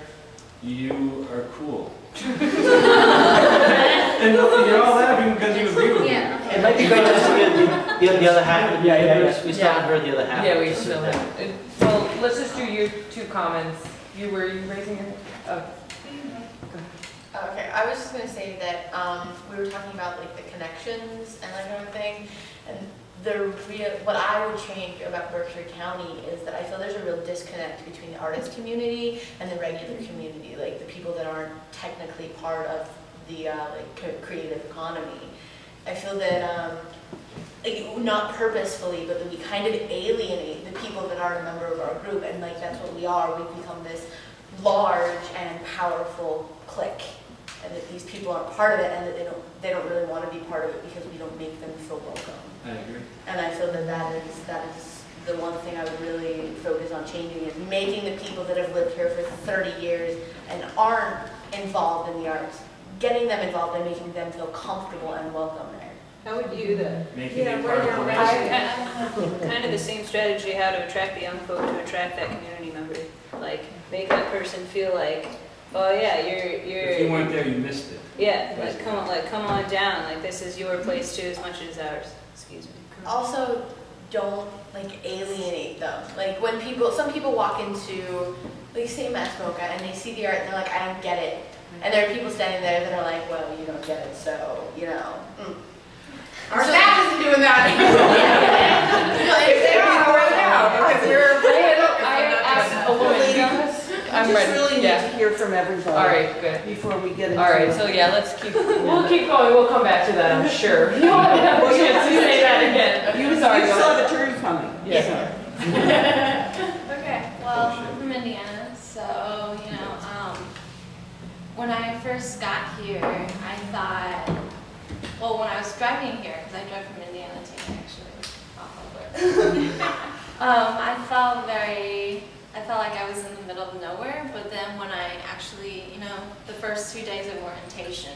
Speaker 20: you are cool. And you're all laughing because you agree with me.
Speaker 8: It might be great just to hear the other half. We still haven't heard the other half.
Speaker 1: Yeah, we still have. Well, let's just do your two comments. You raising your,
Speaker 15: Okay, I was just gonna say that we were talking about like the connections and that kind of thing, and what I would change about Berkshire County is that I feel there's a real disconnect between the artist community and the regular community, like the people that aren't technically part of the creative economy. I feel that like, not purposefully, but that we kind of alienate the people that are a member of our group, and like that's what we are. We've become this large and powerful clique, and that these people aren't part of it, and that they don't really want to be part of it because we don't make them feel welcome.
Speaker 20: I agree.
Speaker 15: And I feel that is the one thing I would really focus on changing, is making the people that have lived here for 30 years and aren't involved in the arts, getting them involved and making them feel comfortable and welcome there.
Speaker 4: How would you do that?
Speaker 20: Making it part of the
Speaker 13: Kind of the same strategy how to attract the young folk to attract that community member. Like, make that person feel like, oh yeah, you're.
Speaker 20: If you weren't there, you missed it.
Speaker 13: Yeah, come on down. Like, this is your place too, as much as ours. Excuse me.
Speaker 15: Also, don't like alienate them. Like when some people walk into, like say Masmoka, and they see the art and they're like, I don't get it. And there are people standing there that are like, well, you don't get it, so, you know. Our staff isn't doing that. If they are right now, because you're
Speaker 3: I just really need to hear from everybody.
Speaker 1: All right, good.
Speaker 3: Before we get into
Speaker 1: All right, so yeah, we'll keep going. We'll come back to that, I'm sure. You won't have a chance to say that again.
Speaker 3: You saw the turn coming.
Speaker 1: Yes.
Speaker 10: Okay, well, I'm from Indiana, so, you know, when I first got here, I thought, well, when I was driving here, because I drove from Indiana to actually, I felt like I was in the middle of nowhere, but then when I actually, you know, the first 2 days of orientation,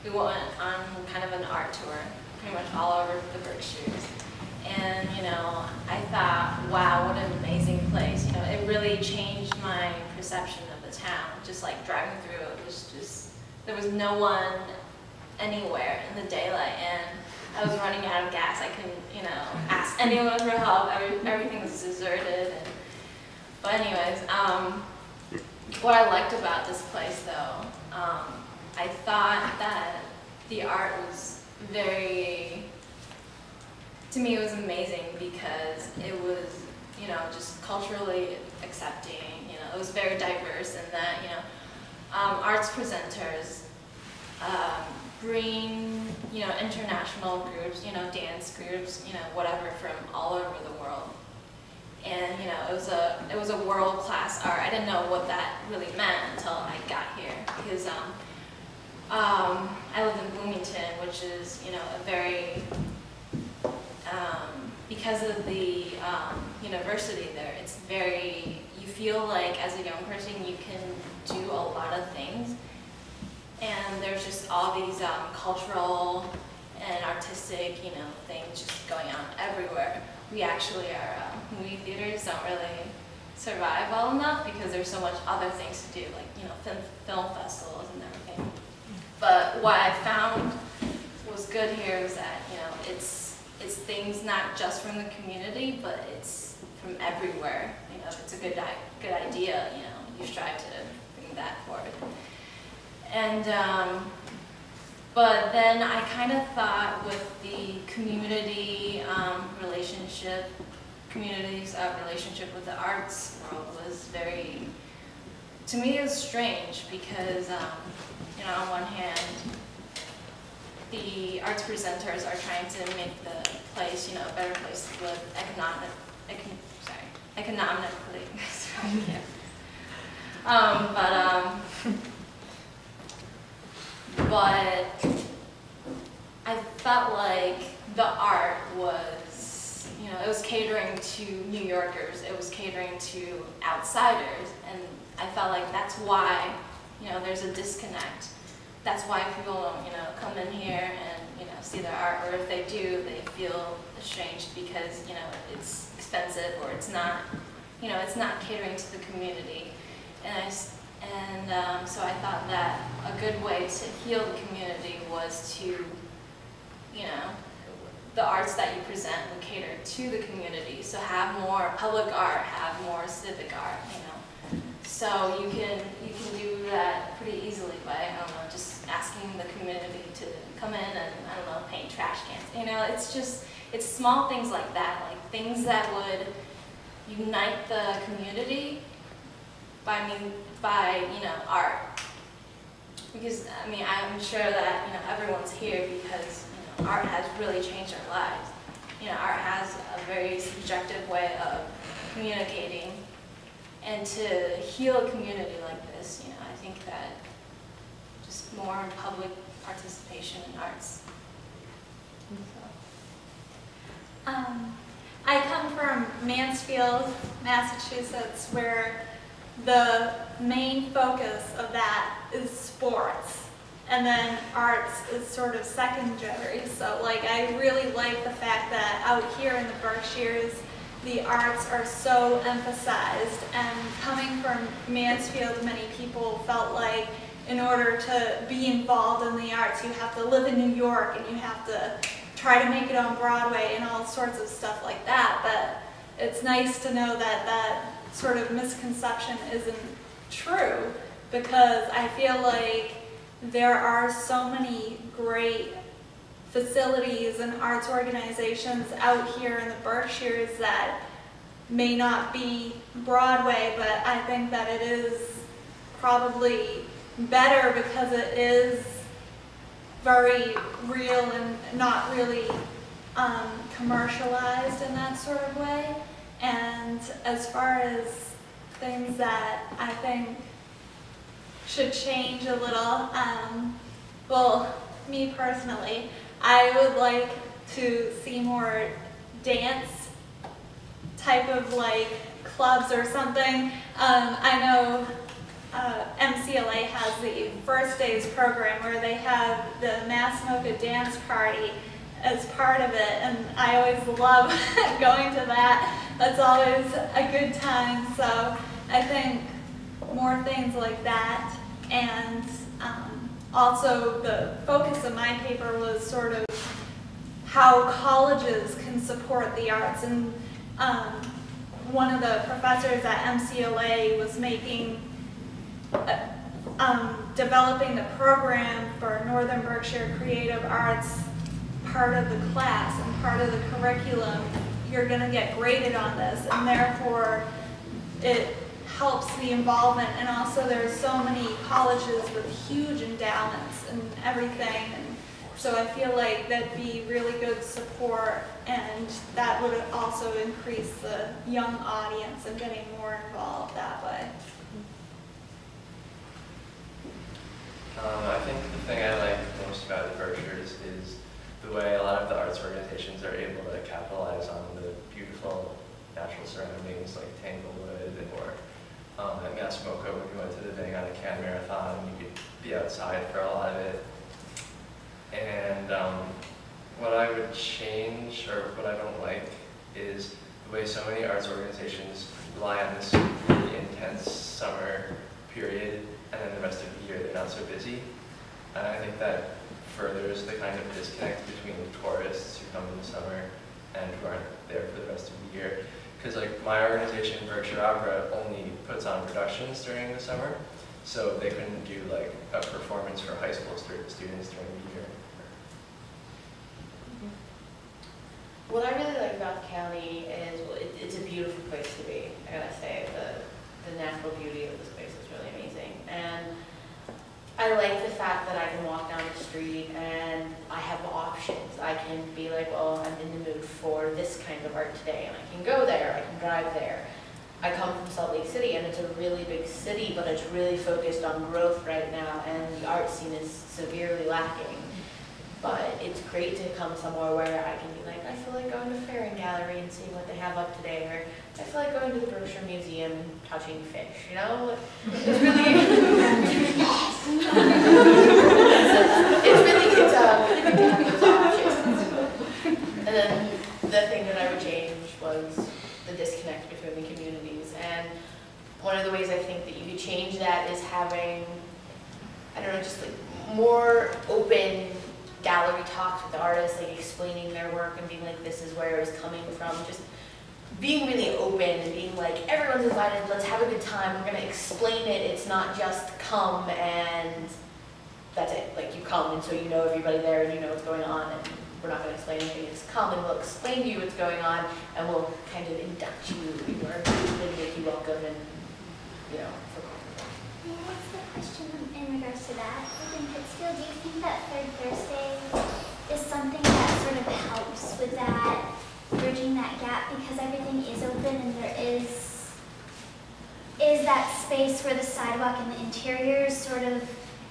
Speaker 10: we went on kind of an art tour, pretty much all over the Berkshires. And, you know, I thought, wow, what an amazing place. You know, it really changed my perception of the town. Just like driving through, it was just, there was no one anywhere in the daylight, and I was running out of gas. I couldn't, you know, ask anyone for help. Everything was deserted. But anyways, what I liked about this place, though, I thought that the art was very, to me it was amazing because it was, you know, just culturally accepting, you know, it was very diverse in that, you know, arts presenters bring, you know, international groups, you know, dance groups, you know, whatever, from all over the world. And, you know, it was a world-class art. I didn't know what that really meant until I got here, because I live in Bloomington, which is, you know, a very, because of the university there, it's very, you feel like as a young person you can do a lot of things. And there's just all these cultural and artistic, you know, things just going on everywhere. We actually, our movie theaters don't really
Speaker 16: survive well enough because there's so much other things to do, like, you know, film festivals and everything. But what I found was good here is that, you know, it's things not just from the community, but it's from everywhere. You know, if it's a good idea, you know, you strive to bring that forward. And but then I kind of thought with the community community's relationship with the arts world was very, to me, it was strange because, you know, on one hand, the arts presenters are trying to make the place, you know, a better place to live economically. Sorry, yeah. But I felt like the art was, you know, it was catering to New Yorkers, it was catering to outsiders, and I felt like that's why, you know, there's a disconnect. That's why people don't, you know, come in here and, you know, see their art, or if they do, they feel estranged because, you know, it's expensive or it's not, you know, it's not catering to the community. And so I thought that a good way to heal the community was to, you know, the arts that you present would cater to the community. So have more public art, have more civic art, you know. So you can do that pretty easily by, I don't know, just asking the community to come in and, I don't know, paint trash cans. You know, it's just, it's small things like that, like things that would unite the community by, you know, art. Because, I mean, I'm sure that, you know, everyone's here because, you know, art has really changed our lives. You know, art has a very subjective way of communicating. And to heal a community like this, you know, I think that just more public participation in arts.
Speaker 19: I come from Mansfield, Massachusetts, where the main focus of that is sports. And then arts is sort of secondary. So, like, I really like the fact that out here in the Berkshires, the arts are so emphasized, and coming from Mansfield, many people felt like in order to be involved in the arts, you have to live in New York and you have to try to make it on Broadway and all sorts of stuff like that. But it's nice to know that that sort of misconception isn't true, because I feel like there are so many great facilities and arts organizations out here in the Berkshires that may not be Broadway, but I think that it is probably better because it is very real and not really commercialized in that sort of way. And as far as things that I think should change a little, well, me personally, I would like to see more dance type of like clubs or something. I know MCLA has the First Days program where they have the Massimoka dance party as part of it, and I always love going to that. That's always a good time. So I think more things like that, and also the focus of my paper was sort of how colleges can support the arts, and one of the professors at MCLA was making, developing the program for Northern Berkshire Creative Arts part of the class and part of the curriculum. You're going to get graded on this, and therefore it helps the involvement. And also there's so many colleges with huge endowments and everything, and so I feel like that'd be really good support, and that would also increase the young audience and getting more involved that way.
Speaker 21: I think the thing I like most about the Berkshires is the way a lot of the arts organizations are able to capitalize on the beautiful natural surroundings like Tanglewood, or at Massimoka when we went to the Bang on a Can Marathon, you could be outside for a lot of it. And what I would change, or what I don't like, is the way so many arts organizations rely on this really intense summer period, and then the rest of the year they're not so busy. And I think that furthers the kind of disconnect between tourists who come in the summer and who aren't there for the rest of the year. Because like my organization, Berkshire Opera, only puts on productions during the summer, so they couldn't do like a performance for high school students during the year.
Speaker 15: What I really like about the county is, well, it's a beautiful place to be. I gotta say, the natural beauty of this place is really amazing. And I like the fact that I can walk down the street and I have options. I can be like, well, I'm in the mood for this kind of art today, and I can go there, I can drive there. I come from Salt Lake City, and it's a really big city, but it's really focused on growth right now, and the art scene is severely lacking. But it's great to come somewhere where I can be like, I feel like going to Ferrin Gallery and seeing what they have up today, or I feel like going to the Berkshire Museum and touching fish, you know? It's really, it's a really good option. And then the thing that I would change was the disconnect between the communities. And one of the ways I think that you could change that is having, I don't know, just like more open gallery talks with the artists, like explaining their work and being like, this is where it was coming from. Just being really open and being like, everyone's invited, let's have a good time, we're gonna explain it. It's not just come and that's it. Like you come and so you know everybody there and you know what's going on, and we're not gonna explain anything. It's come and we'll explain to you what's going on, and we'll kind of induct you or make you welcome and, you know, feel comfortable.
Speaker 7: May I ask a question in regards to that? Within Pittsfield, do you think that Third Thursday is something that sort of helps with that, bridging that gap, because everything is open and there is that space where the sidewalk and the interior sort of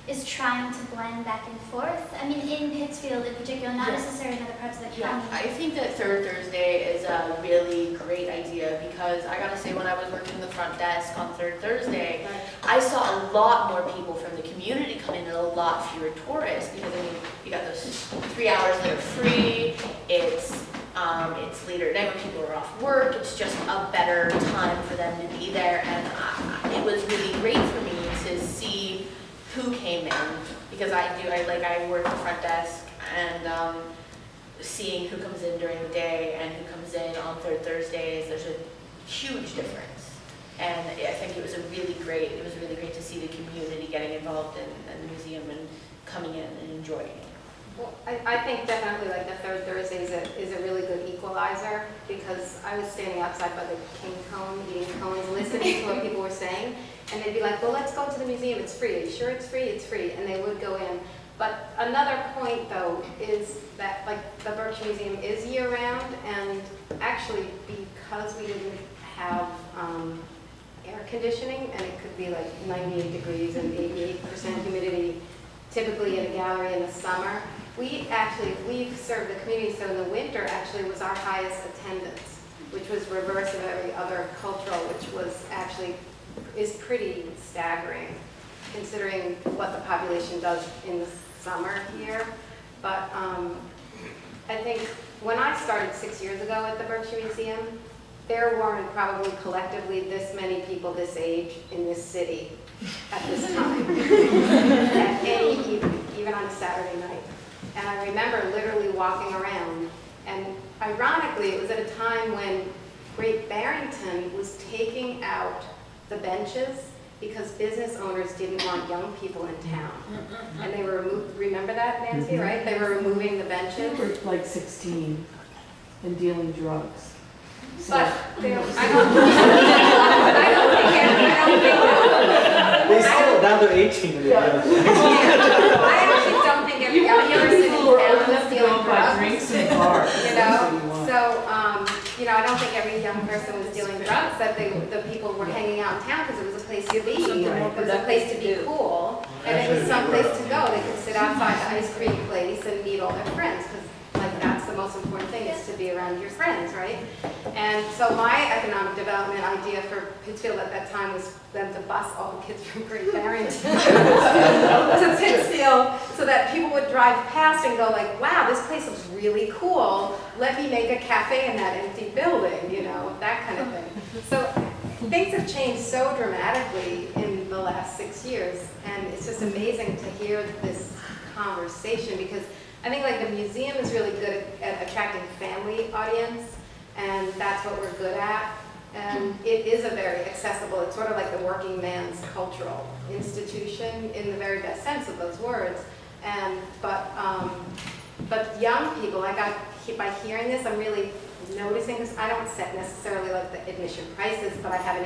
Speaker 7: is trying to blend back and forth? I mean, in Pittsfield in particular, not necessarily in other parts of the county.
Speaker 15: Yeah, I think that Third Thursday is a really great idea, because I gotta say, when I was working the front desk on Third Thursday, I saw a lot more people from the community come in and a lot fewer tourists, because I mean, you got those 3 hours that are free, it's later at night when people are off work, it's just a better time for them to be there, and it was really great for me to see who came in, because I work the front desk, and seeing who comes in during the day and who comes in on Third Thursdays, there's a huge difference. And I think it was really great to see the community getting involved in the museum and coming in and enjoying it.
Speaker 5: Well, I think definitely like the Third Thursday is a really good equalizer, because I was standing outside by the King Cone, eating cones, listening to what people were saying, and they'd be like, well, let's go to the museum, it's free. Are you sure it's free? It's free. And they would go in. But another point, though, is that like the Berkshire Museum is year-round, and actually because we didn't have air conditioning, and it could be like 98 degrees and 88% humidity, typically in a gallery in the summer, we've served the community, so in the winter actually was our highest attendance, which was reverse of every other cultural, which was actually is pretty staggering, considering what the population does in the summer here. But I think when I started 6 years ago at the Berkshire Museum, there weren't probably collectively this many people this age in this city at this time, at any evening, even on a Saturday night. And I remember literally walking around, and ironically, it was at a time when Great Barrington was taking out the benches because business owners didn't want young people in town. And they were remember that, Nancy, right? They were removing the benches.
Speaker 3: They were like 16 and dealing drugs. So,
Speaker 5: But they don't, I don't think
Speaker 8: They still, now they're 18.
Speaker 5: I actually don't think every young person in town is dealing drugs.
Speaker 3: drinks and bars.
Speaker 5: You know, so you know, I don't think every young person was dealing drugs. That the people were hanging out in town because it was a place to be. It was a place to be cool, and it was some place to go. They could sit outside the ice cream place and meet all their friends, because like that's the most important thing, is to be around your friends, right? And so my economic development idea for Pittsfield at that time was them to bus all the kids from Great Barrington to Pittsfield, so that people would drive past and go like, wow, this place looks really cool. Let me make a cafe in that empty building, you know, that kind of thing. So things have changed so dramatically in the last 6 years, and it's just amazing to hear this conversation, because I think like the museum is really good at attracting family audience, and that's what we're good at. And it is a very accessible, it's sort of like the working man's cultural institution in the very best sense of those words. And but young people, by hearing this, I'm really noticing, because I don't set necessarily like the admission prices, but I can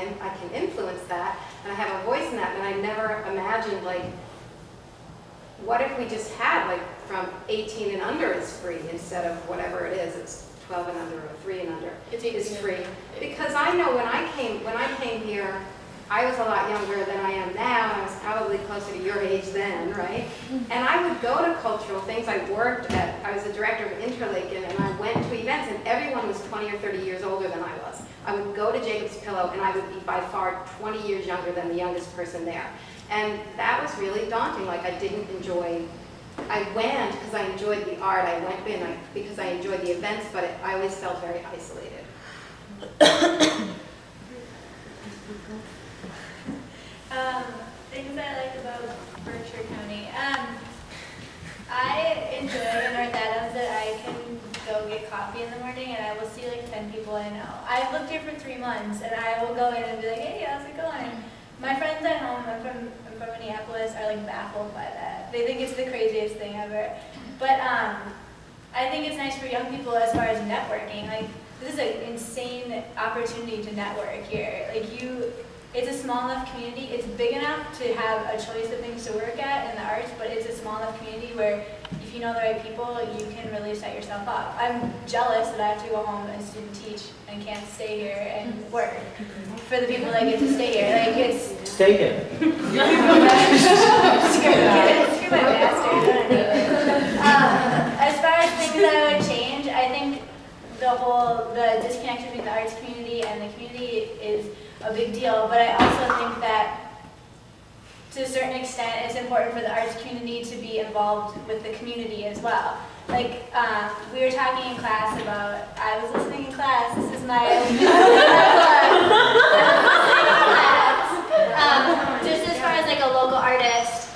Speaker 5: influence that, and I have a voice in that. And I never imagined, like, what if we just had, like, from 18 and under is free instead of whatever it is, it's 12 and under or 3 and under is free. Because I know when I came here, I was a lot younger than I am now, and I was probably closer to your age then, right? And I would go to cultural things. I was the director of Interlaken, and I went to events, and everyone was 20 or 30 years older than I was. I would go to Jacob's Pillow, and I would be by far 20 years younger than the youngest person there. And that was really daunting. Like, I went because I enjoyed the art. I went because I enjoyed the events, but I always felt very isolated.
Speaker 10: Things I like about Berkshire County. I enjoy in North Adams that I can go get coffee in the morning and I will see like 10 people I know. I've lived here for 3 months and I will go in and be like, hey, how's it going? My friends at home, I'm from Minneapolis, are like baffled by that. They think it's the craziest thing ever. But I think it's nice for young people as far as networking. Like, this is an insane opportunity to network here. Like, it's a small enough community. It's big enough to have a choice of things to work at in the arts, but it's a small enough community where if you know the right people, you can really set yourself up. I'm jealous that I have to go home and student teach and can't stay here and work. For the people that get to stay here, like it's...
Speaker 8: Stay here.
Speaker 10: Screw my bastard. As far as things that I would change, I think the disconnect between the arts community and the community is a big deal, but I also think that to a certain extent it's important for the arts community to be involved with the community as well. Like, we were talking in class about, I was listening in class, this is my just as far as like a local artist,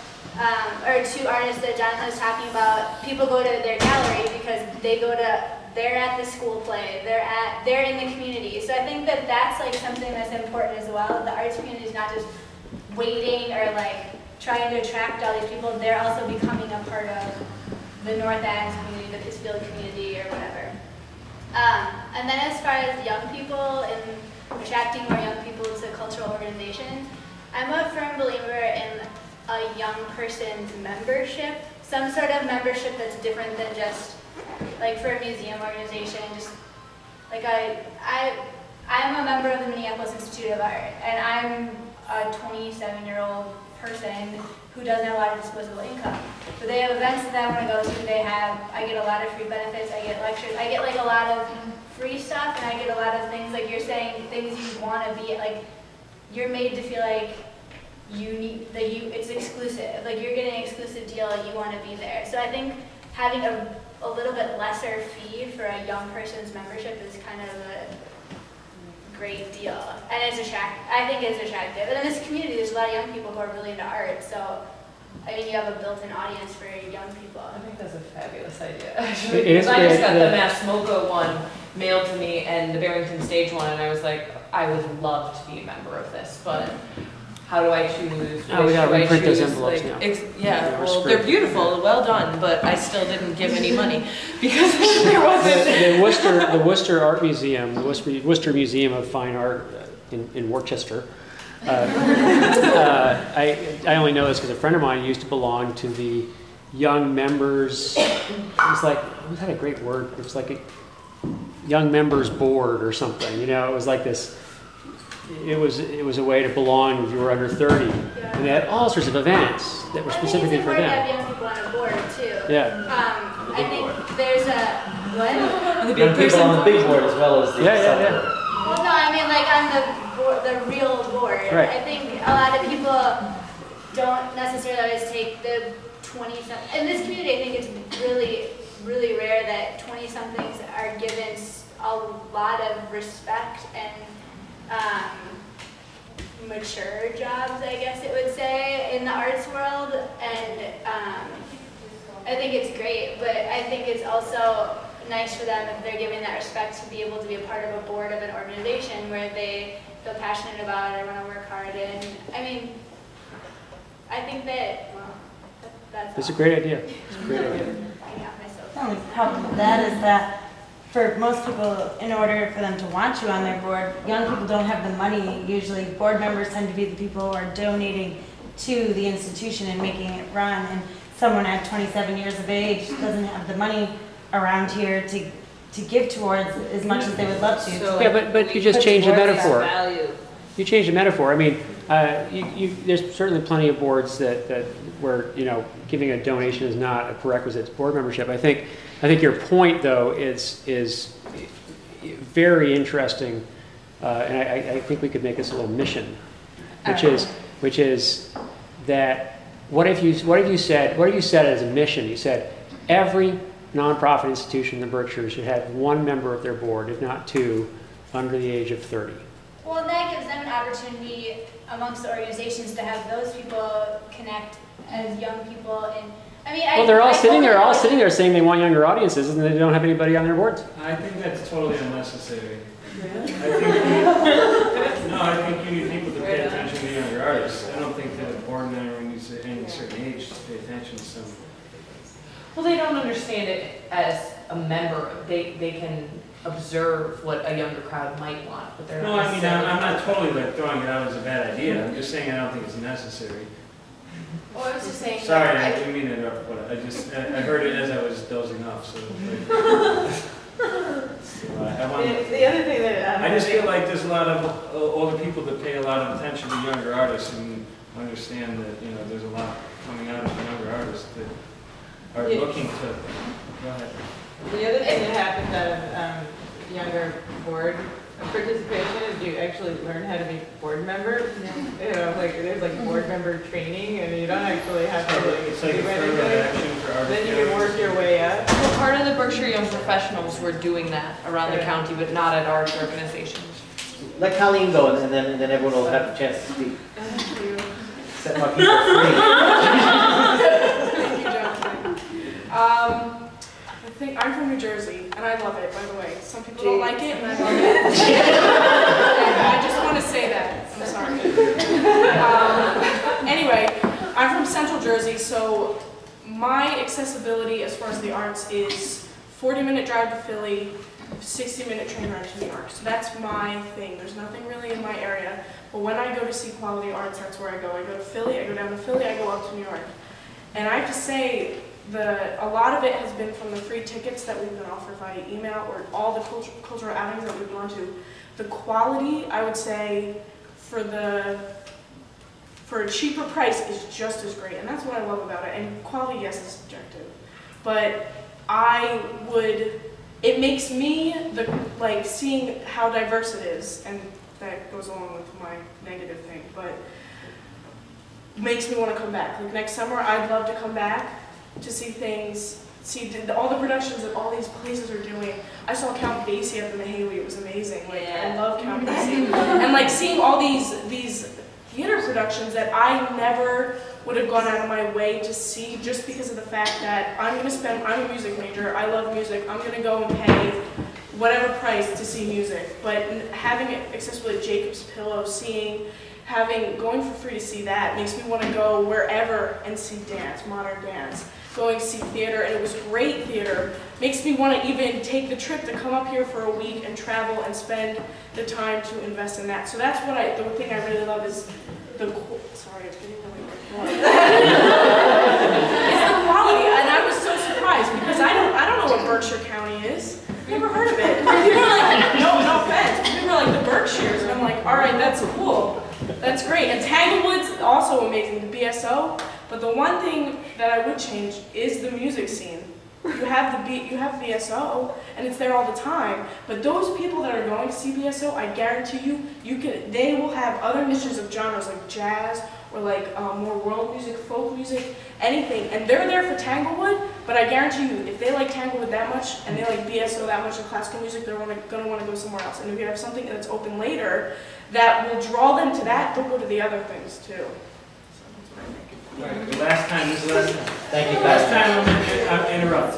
Speaker 10: or 2 artists that Jonathan was talking about, people go to their gallery because they're at the school play, they're in the community. So I think that that's like something that's important as well. The arts community is not just waiting or like trying to attract all these people, they're also becoming a part of the North Adams community, the Pittsfield community, or whatever. And then as far as young people and attracting more young people to cultural organizations, I'm a firm believer in a young person's membership, some sort of membership that's different than just like for a museum organization. Just like I'm a member of the Minneapolis Institute of Art, and I'm a 27-year-old person who doesn't have a lot of disposable income. So they have events that I want to go to. I get a lot of free benefits. I get lectures. I get like a lot of free stuff, and I get a lot of things like you're saying, things you want to be like. You're made to feel like it's exclusive. Like you're getting an exclusive deal. You want to be there. So I think having a little bit lesser fee for a young person's membership is kind of a great deal, and I think it's attractive. And in this community, there's a lot of young people who are really into art, so I mean, you have a built-in audience for young people.
Speaker 11: I think that's a fabulous idea, actually. Because I just got the Mass MoCA one mailed to me and the Barrington Stage one, and I was like, I would love to be a member of this, but how do I choose?
Speaker 2: Oh, we gotta reprint those envelopes now.
Speaker 11: Yeah, well, they're beautiful, well done, but I still didn't give any money because there wasn't.
Speaker 2: The Worcester Art Museum, the Worcester Museum of Fine Art in Worcester. I only know this because a friend of mine used to belong to the young members. It was like, it had a great word. It was like a young members board or something. You know, it was like this. It was a way to belong if you were under 30. Yeah. And they had all sorts of events that were specifically for them.
Speaker 10: I think it's important to have young people on a board too.
Speaker 2: Yeah.
Speaker 10: I think there's what?
Speaker 8: Young people on the big board as well as the
Speaker 2: yeah.
Speaker 10: Well, no, I mean like on the real board.
Speaker 2: Right.
Speaker 10: I think a lot of people don't necessarily always take the 20-something. In this community, I think it's really, really rare that 20-somethings are given a lot of respect and mature jobs, I guess it would say, in the arts world, and I think it's great, but I think it's also nice for them if they're given that respect to be able to be a part of a board of an organization where they feel passionate about it or want to work hard. And I mean, I think that, well, that's
Speaker 2: It's a great idea. It's a great idea.
Speaker 17: The only problem with that is that for most people, in order for them to want you on their board, young people don't have the money. Usually board members tend to be the people who are donating to the institution and making it run. And someone at 27 years of age doesn't have the money around here to give towards as much as they would love to.
Speaker 2: Yeah, but you just changed the metaphor. You changed the metaphor. I mean, there's certainly plenty of boards that where giving a donation is not a prerequisite to board membership. I think your point though is very interesting, and I think we could make this a little mission, which is that what if you said it as a mission? You said every nonprofit institution in the Berkshires should have one member of their board, if not two, under the age of 30.
Speaker 10: Well, and that gives them an opportunity amongst the organizations to have those people connect as young people. And I mean,
Speaker 2: well, they're all sitting there saying they want younger audiences, and they don't have anybody on their boards.
Speaker 20: I think that's totally unnecessary.
Speaker 10: Really?
Speaker 20: I think you need people to pay attention to younger artists. I don't think that a board member needs to any certain age to pay attention to some.
Speaker 1: Well, they don't understand it as a member. They can observe what a younger crowd might want, but they're
Speaker 20: No,
Speaker 1: not
Speaker 20: I mean, I'm not totally throwing it out as a bad idea. I'm just saying I don't think it's necessary.
Speaker 11: Well, I was just saying.
Speaker 20: Sorry, I didn't mean to interrupt, but I heard it as I was dozing off, so.
Speaker 4: The other thing that
Speaker 20: I just feel like there's a lot of older people that pay a lot of attention to younger artists and understand that there's a lot coming out of younger artists that are looking to. Go ahead.
Speaker 4: The other thing that happens out of younger board participation is you actually learn how to be board member. There's board member training, and you don't actually have to
Speaker 20: it's like a action for artists.
Speaker 4: Then you can work your way up.
Speaker 1: Well, part of the Berkshire Young Professionals were doing that around the county, but not at arts organizations.
Speaker 8: Let Colleen go, and then everyone will have a chance to speak.
Speaker 4: Thank you.
Speaker 8: Set my people free.
Speaker 18: Thank you, Jonathan. I'm from New Jersey, and I love it, by the way. Some people don't like it, and I love it. I just want to say that. I'm sorry. Anyway, I'm from Central Jersey, so my accessibility as far as the arts is 40-minute drive to Philly, 60-minute train ride to New York. So that's my thing. There's nothing really in my area. But when I go to see quality arts, that's where I go. I go to Philly, I go down to Philly, I go up to New York. And I have to say, a lot of it has been from the free tickets that we've been offered via email or all the cultural outings that we've gone to. The quality, I would say, for a cheaper price is just as great, and that's what I love about it. And quality, yes, is subjective, but it makes me seeing how diverse it is, and that goes along with my negative thing, but makes me want to come back. Like next summer, I'd love to come back to see things, all the productions that all these places are doing. I saw Count Basie at the Mahaley. It was amazing. I love Count Basie. And seeing all these theater productions that I never would have gone out of my way to see just because of the fact that I'm a music major, I love music, I'm going to go and pay whatever price to see music. But having it accessible at Jacob's Pillow, going for free to see that makes me want to go wherever and see dance, modern dance. Going to see theater, and it was great theater. Makes me want to even take the trip to come up here for a week and travel and spend the time to invest in that. So that's the thing I really love is the quality. And I was so surprised because I don't know what Berkshire County is. I've never heard of it. People are like, no offense. People are like the Berkshires, and I'm like, all right, that's cool. That's great. And Tanglewood's also amazing, the BSO. But the one thing that I would change is the music scene. You have BSO, and it's there all the time. But those people that are going to see BSO, I guarantee they will have other niches of genres like jazz or like more world music, folk music, anything. And they're there for Tanglewood, but I guarantee you, if they like Tanglewood that much and they like BSO that much in classical music, they're going to want to go somewhere else. And if you have something that's open later that will draw them to that, they'll go to the other things too.
Speaker 20: Alright, the last time, this is the last time.
Speaker 8: Thank you.
Speaker 20: Last time I'm interrupt.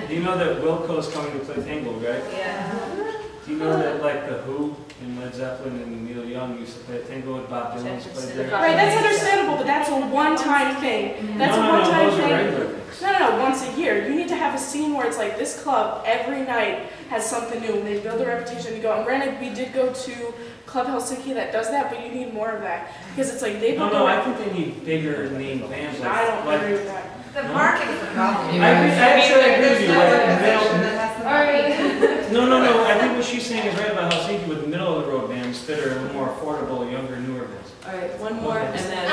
Speaker 20: Do you know that Wilco's coming to play Tanglewood, right?
Speaker 4: Yeah.
Speaker 20: Do you know that like the Who and Led Zeppelin and Neil Young used to play at Tanglewood, Bob Dylan's played there?
Speaker 18: Right, that's understandable, but that's a one-time thing. That's a one-time thing. No, once a year. You need to have a scene where it's like this club every night has something new and they build a reputation to go. And granted, we did go to Club Helsinki that does that, but you need more of that. Because it's like they build
Speaker 20: I think they need bigger name bands. Like,
Speaker 18: I don't agree with that.
Speaker 11: The marketing's the problem.
Speaker 20: I actually agree with you.
Speaker 11: Alright.
Speaker 20: No. I think what she's saying is right about Helsinki with middle of the road bands that are a little more affordable, younger, newer bands.
Speaker 1: Alright, one more and then...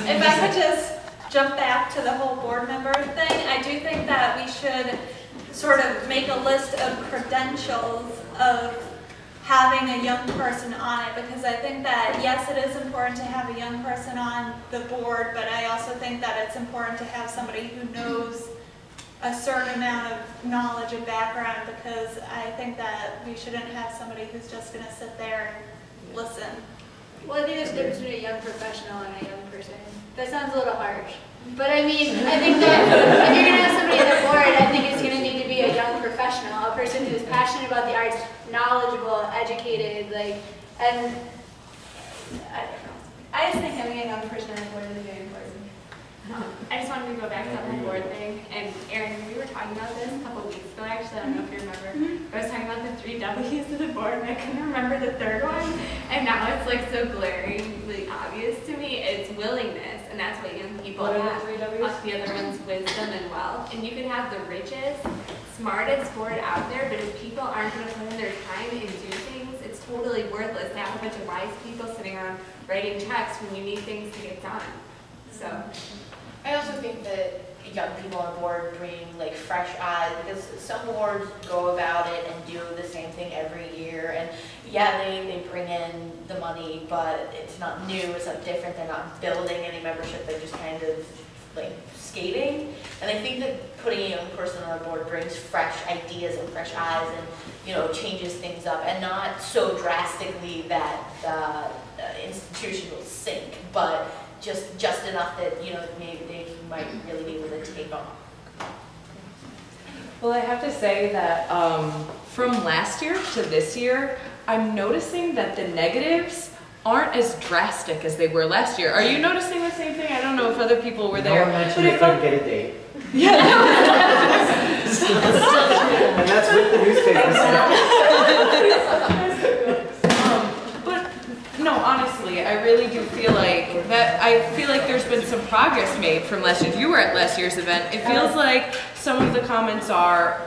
Speaker 19: If I could just jump back to the whole board member thing, I do think that we should sort of make a list of credentials of having a young person on it, because I think that, yes, it is important to have a young person on the board, but I also think that it's important to have somebody who knows a certain amount of knowledge and background, because I think that we shouldn't have somebody who's just going to sit there and listen.
Speaker 10: Well, I think there's a difference between a young professional and a young person. That sounds a little harsh. But I mean, I think that if you're going to have somebody on the board, I think it's going to need to be a young professional, a person who's passionate about the arts, knowledgeable, educated, and I don't know.
Speaker 14: I just think having a young person on the board is very important.
Speaker 9: I just wanted to go back to that whole board thing, and Erin, we were talking about this a couple of weeks ago, actually, I don't know if you remember. I was talking about the 3 W's of the board, and I couldn't remember the third one, and now it's like so glaringly obvious to me. It's willingness, and that's what young people
Speaker 1: What are
Speaker 9: have.
Speaker 1: the 3 W's?
Speaker 9: The other one's wisdom and wealth, and you can have the richest, smartest board out there, but if people aren't going to put in their time and do things, it's totally worthless to have a bunch of wise people sitting around writing checks when you need things to get done. So.
Speaker 15: I also think that young people on board bring like fresh eyes, because some boards go about it and do the same thing every year, and yeah, they bring in the money, but it's not new, it's not different, they're not building any membership, they're just kind of like skating. And I think that putting a young person on a board brings fresh ideas and fresh eyes, and changes things up, and not so drastically that the institution will sink, but just enough that maybe they might really be able to take on.
Speaker 1: Well, I have to say that from last year to this year, I'm noticing that the negatives aren't as drastic as they were last year. Are you noticing the same thing? I don't know if other people were there.
Speaker 8: No one mentioned they couldn't get a date.
Speaker 1: Yeah.
Speaker 8: And that's with the newspapers.
Speaker 1: But no, honestly, I really do feel like that. I feel like there's been some progress made from last year. You were at last year's event. It feels like some of the comments are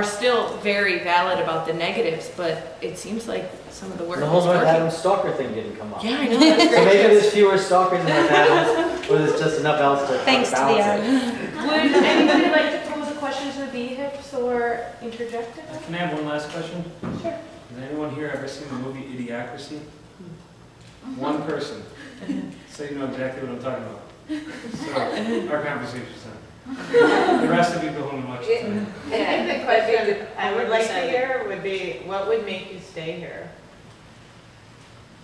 Speaker 1: still very valid about the negatives, but it seems like some of the work
Speaker 8: The whole
Speaker 1: is
Speaker 8: North
Speaker 1: working.
Speaker 8: Adams stalker thing didn't come up.
Speaker 1: Yeah, I know. That's
Speaker 8: So
Speaker 1: great.
Speaker 8: maybe there's fewer stalkers in North Adams, or there's just enough else to
Speaker 17: Thanks to the
Speaker 8: balance it.
Speaker 1: Would anybody like to pose a question to the BHIPs or interject it?
Speaker 20: Can I have one last question?
Speaker 1: Sure.
Speaker 20: Has anyone here ever seen the movie Idiocracy? One person. So you know exactly what I'm talking about. So, our conversation's done. The rest of you go home and watch it tonight.
Speaker 4: I think the question I would like to hear would be, what would make you stay here?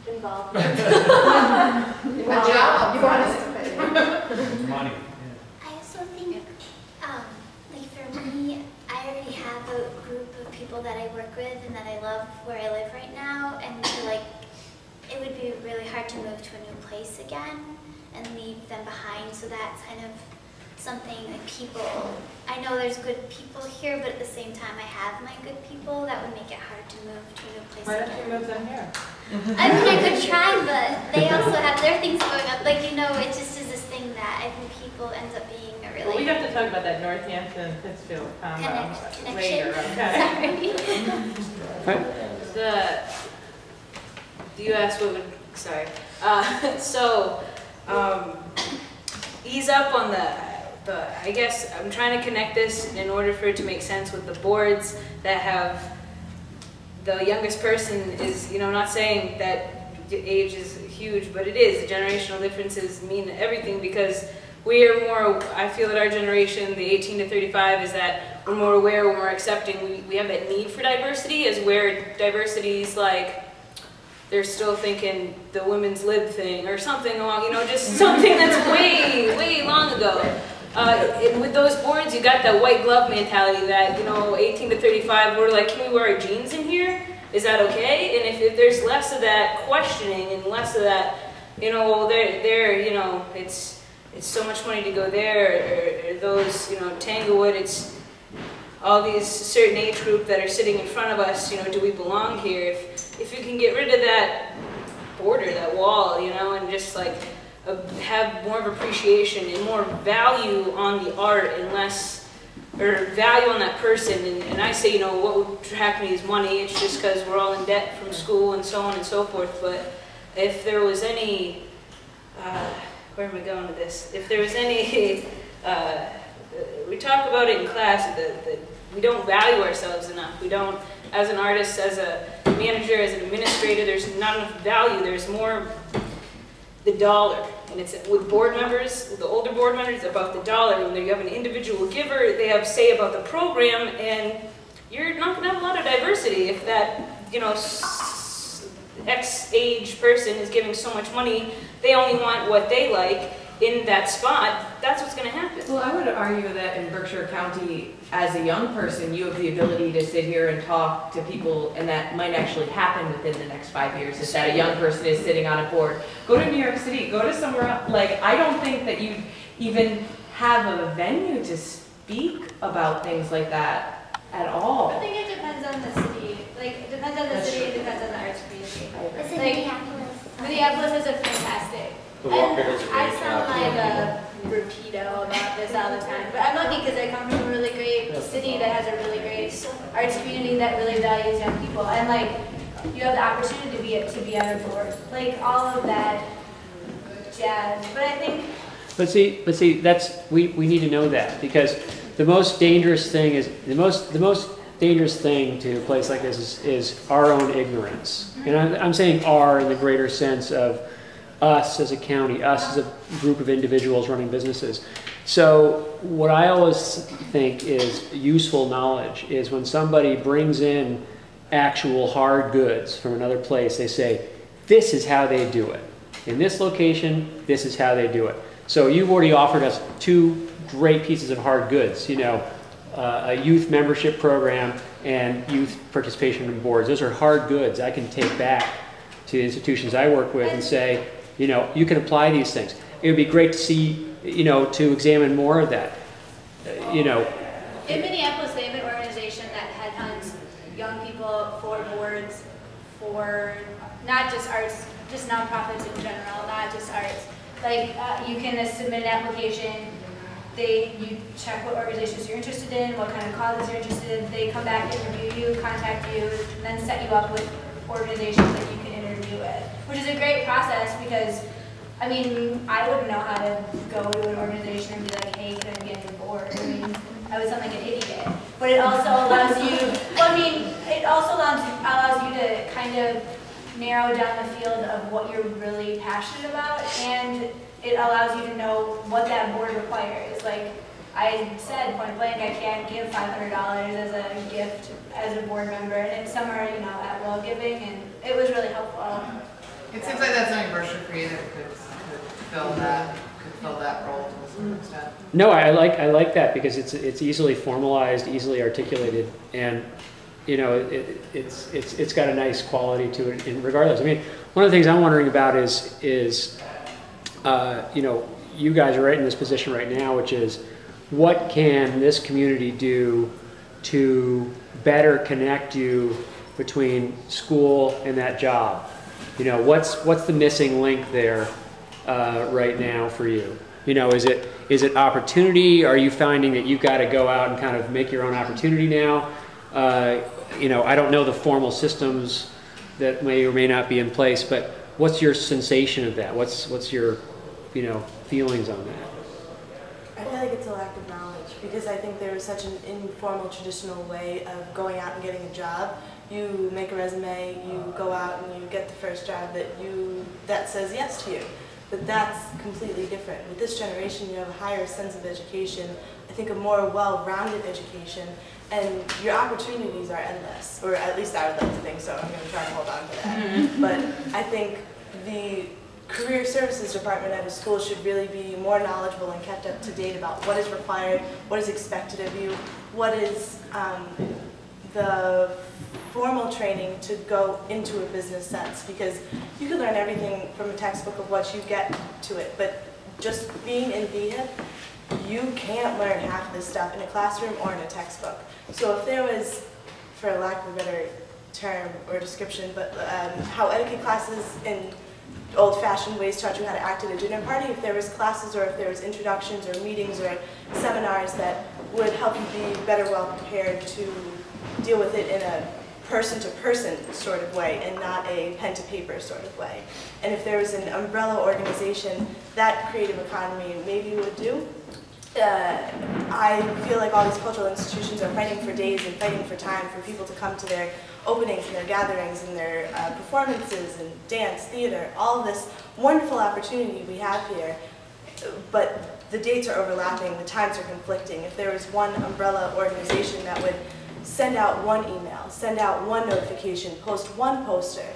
Speaker 10: Involvement.
Speaker 11: A job, you want to
Speaker 20: Money.
Speaker 7: I also think, like for me, I already have a group of people that I work with and that I love where I live right now, and so like, it would be really hard to move to a new place again and leave them behind, so that's kind of something like people, I know there's good people here, but at the same time I have my good people, that would make it hard to move to a new place
Speaker 4: Why
Speaker 7: again.
Speaker 4: don't you move them here?
Speaker 7: I mean, I could try, but they also have their things going on. Like, it just is this thing that I think people end up being a really...
Speaker 4: Well, we have to talk about that Northampton, Pittsfield combo later,
Speaker 7: connection.
Speaker 4: okay?
Speaker 13: You asked what would, sorry. Ease up on the I guess I'm trying to connect this in order for it to make sense with the boards that have the youngest person is, you know, not saying that age is huge, but it is. The generational differences mean everything because we are more, I feel that our generation, the 18 to 35, is that we're more aware, we're more accepting. We have that need for diversity, as where diversity is like, they're still thinking the women's lib thing or something along, you know, just something that's way, way long ago. And with those boards, you got that white glove mentality that, you know, 18 to 35, we're like, can we wear our jeans in here? Is that okay? And if there's less of that questioning and less of that, you know, well, they're you know, it's so much money to go there, or those, you know, Tanglewood, it's all these certain age group that are sitting in front of us, you know, do we belong here? If you can get rid of that border, that wall, you know, and just like have more of appreciation and more value on the art and less, or value on that person. And I say, you know, what would attract me is money. It's just because we're all in debt from school and so on and so forth. But if there was any, where am I going with this? If there was any, we talk about it in class, that we don't value ourselves enough. We don't, as an artist, as a manager, as an administrator, there's not enough value. There's more the dollar. And it's with board members, with the older board members, about the dollar. When you have an individual giver, they have say about the program, and you're not going to have a lot of diversity if that, you know, X age person is giving so much money, they only want what they like in that spot. That's what's going to happen.
Speaker 1: Well, I would argue that in Berkshire County, as a young person, you have the ability to sit here and talk to people, and that might actually happen within the next 5 years, if that a young person is sitting on a board. Go to New York City, go to somewhere else. Like, I don't think that you even have a venue to speak about things like that at all.
Speaker 10: I think it depends on the city. Like, it depends on the city, it depends on the arts community.
Speaker 7: It's in
Speaker 10: Like,
Speaker 7: Minneapolis.
Speaker 10: Minneapolis is a fantastic. And I sound like a repeato about this all the time, but I'm lucky because I come from a really great city that has a really great arts community that really values young people, and like you have the opportunity to be on a board, like all of that jazz. But I think.
Speaker 2: But see, that's we need to know that, because the most dangerous thing is the most dangerous thing to a place like this is our own ignorance, and I'm saying our in the greater sense of us as a county, us as a group of individuals running businesses. So what I always think is useful knowledge is when somebody brings in actual hard goods from another place, they say, this is how they do it. In this location, this is how they do it. So you've already offered us 2 great pieces of hard goods, you know, a youth membership program and youth participation in boards. Those are hard goods I can take back to the institutions I work with and say, you know, you can apply these things. It would be great to see, you know, to examine more of that. You know.
Speaker 10: In Minneapolis, they have an organization that headhunts young people for boards, for not just arts, just nonprofits in general, not just arts. Like, you can submit an application, you check what organizations you're interested in, what kind of causes you're interested in, they come back, interview you, contact you, and then set you up with organizations that you can interview with, which is a great process because, I mean, I wouldn't know how to go to an organization and be like, hey, can I be on your board? I mean, I would sound like an idiot. But it also allows you, well, I mean, it also allows you to kind of narrow down the field of what you're really passionate about, and it allows you to know what that board requires. Like I said, point blank, I can't give $500 as a gift as a board member, and some are, you know, at will giving, and it was really helpful.
Speaker 11: It seems like that's something Berkshire Creative could fill that role to a certain extent.
Speaker 2: No, I like that because it's easily formalized, easily articulated, and you know it's got a nice quality to it. And regardless, I mean, one of the things I'm wondering about is you know, you guys are right in this position right now, which is what can this community do to better connect you between school and that job? You know, what's the missing link there right now for you? You know, is it opportunity? Are you finding that you've got to go out and kind of make your own opportunity now? You know, I don't know the formal systems that may or may not be in place, but what's your sensation of that? What's your, you know, feelings on that?
Speaker 6: I feel like it's a lack of knowledge because I think there is such an informal, traditional way of going out and getting a job. You make a resume, you go out and you get the first job that says yes to you. But that's completely different. With this generation, you have a higher sense of education, I think a more well-rounded education, and your opportunities are endless, or at least I would like to think so. I'm going to try to hold on to that. But I think the Career Services Department at a school should really be more knowledgeable and kept up to date about what is required, what is expected of you, what is the formal training to go into a business sense, because you can learn everything from a textbook of what you get to it, but just being in BHIP, you can't learn half of this stuff in a classroom or in a textbook. So if there was, for lack of a better term or description, but how etiquette classes in old-fashioned ways taught you how to act at a dinner party, if there was classes or if there was introductions or meetings or seminars that would help you be better well prepared to deal with it in a person-to-person sort of way and not a pen-to-paper sort of way. And if there was an umbrella organization that creative economy maybe would do, I feel like all these cultural institutions are fighting for days and fighting for time for people to come to their openings and their gatherings and their performances and dance, theater, all of this wonderful opportunity we have here. But the dates are overlapping, the times are conflicting. If there was one umbrella organization that would send out one email, send out one notification, post one poster,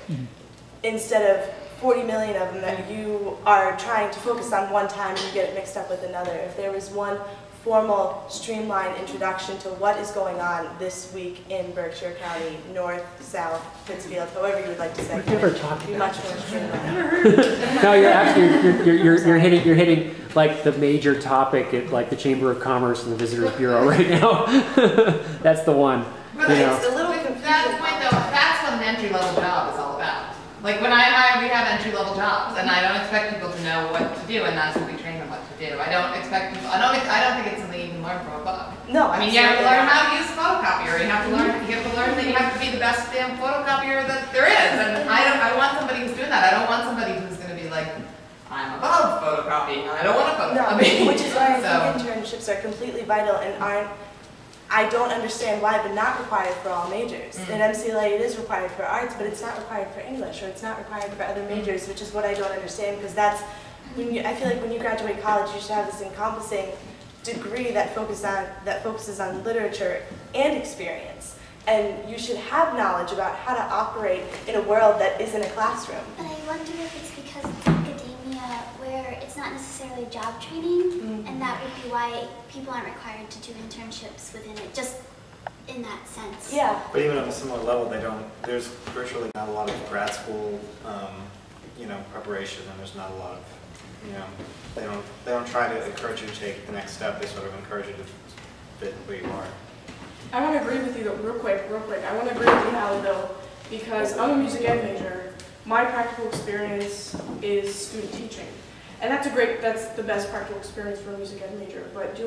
Speaker 6: instead of 40 million of them that you are trying to focus on one time and you get it mixed up with another. If there was one formal, streamlined introduction to what is going on this week in Berkshire County, North, South, Pittsfield, however you would like to say it.
Speaker 2: We've never talked
Speaker 6: be
Speaker 2: about
Speaker 6: much more streamlined.
Speaker 2: No, you're actually you're hitting like the major topic at like the Chamber of Commerce and the Visitors Bureau right now. That's the one.
Speaker 11: But it's a little confusing. That point though, that's what an entry-level job is all about. Like when I hire, we have entry-level jobs, and I don't expect people to know what to do, and that's what we train them what to do. I don't expect people. I don't think it's something you can learn from a book.
Speaker 6: No,
Speaker 11: I mean you have to learn how to use a photocopier. You have to learn that you have to be the best damn photocopier that there is. And I want somebody who's doing that. I don't want somebody who's going to be like, I'm above photocopying. I don't want to photocopy.
Speaker 6: No, which is why I think internships are completely vital and aren't. I don't understand why, but not required for all majors. In MCLA, it is required for arts, but it's not required for English, or it's not required for other majors, which is what I don't understand, because that's, I feel like when you graduate college, you should have this encompassing degree that focuses on literature and experience. And you should have knowledge about how to operate in a world that isn't a classroom.
Speaker 7: But I wonder if it's because it's academia where it's not necessarily job training, and that would be why people aren't required to do internships within it, just in that sense.
Speaker 6: Yeah.
Speaker 12: But even on a similar level, there's virtually not a lot of grad school, preparation, and there's not a lot of, they don't try to encourage you to take the next step. They sort of encourage you to fit where you are.
Speaker 18: I want to agree with you though, real quick. I want to agree with you, Hallie, though, because I'm a music ed major. My practical experience is student teaching. And that's the best practical experience for a music ed major. But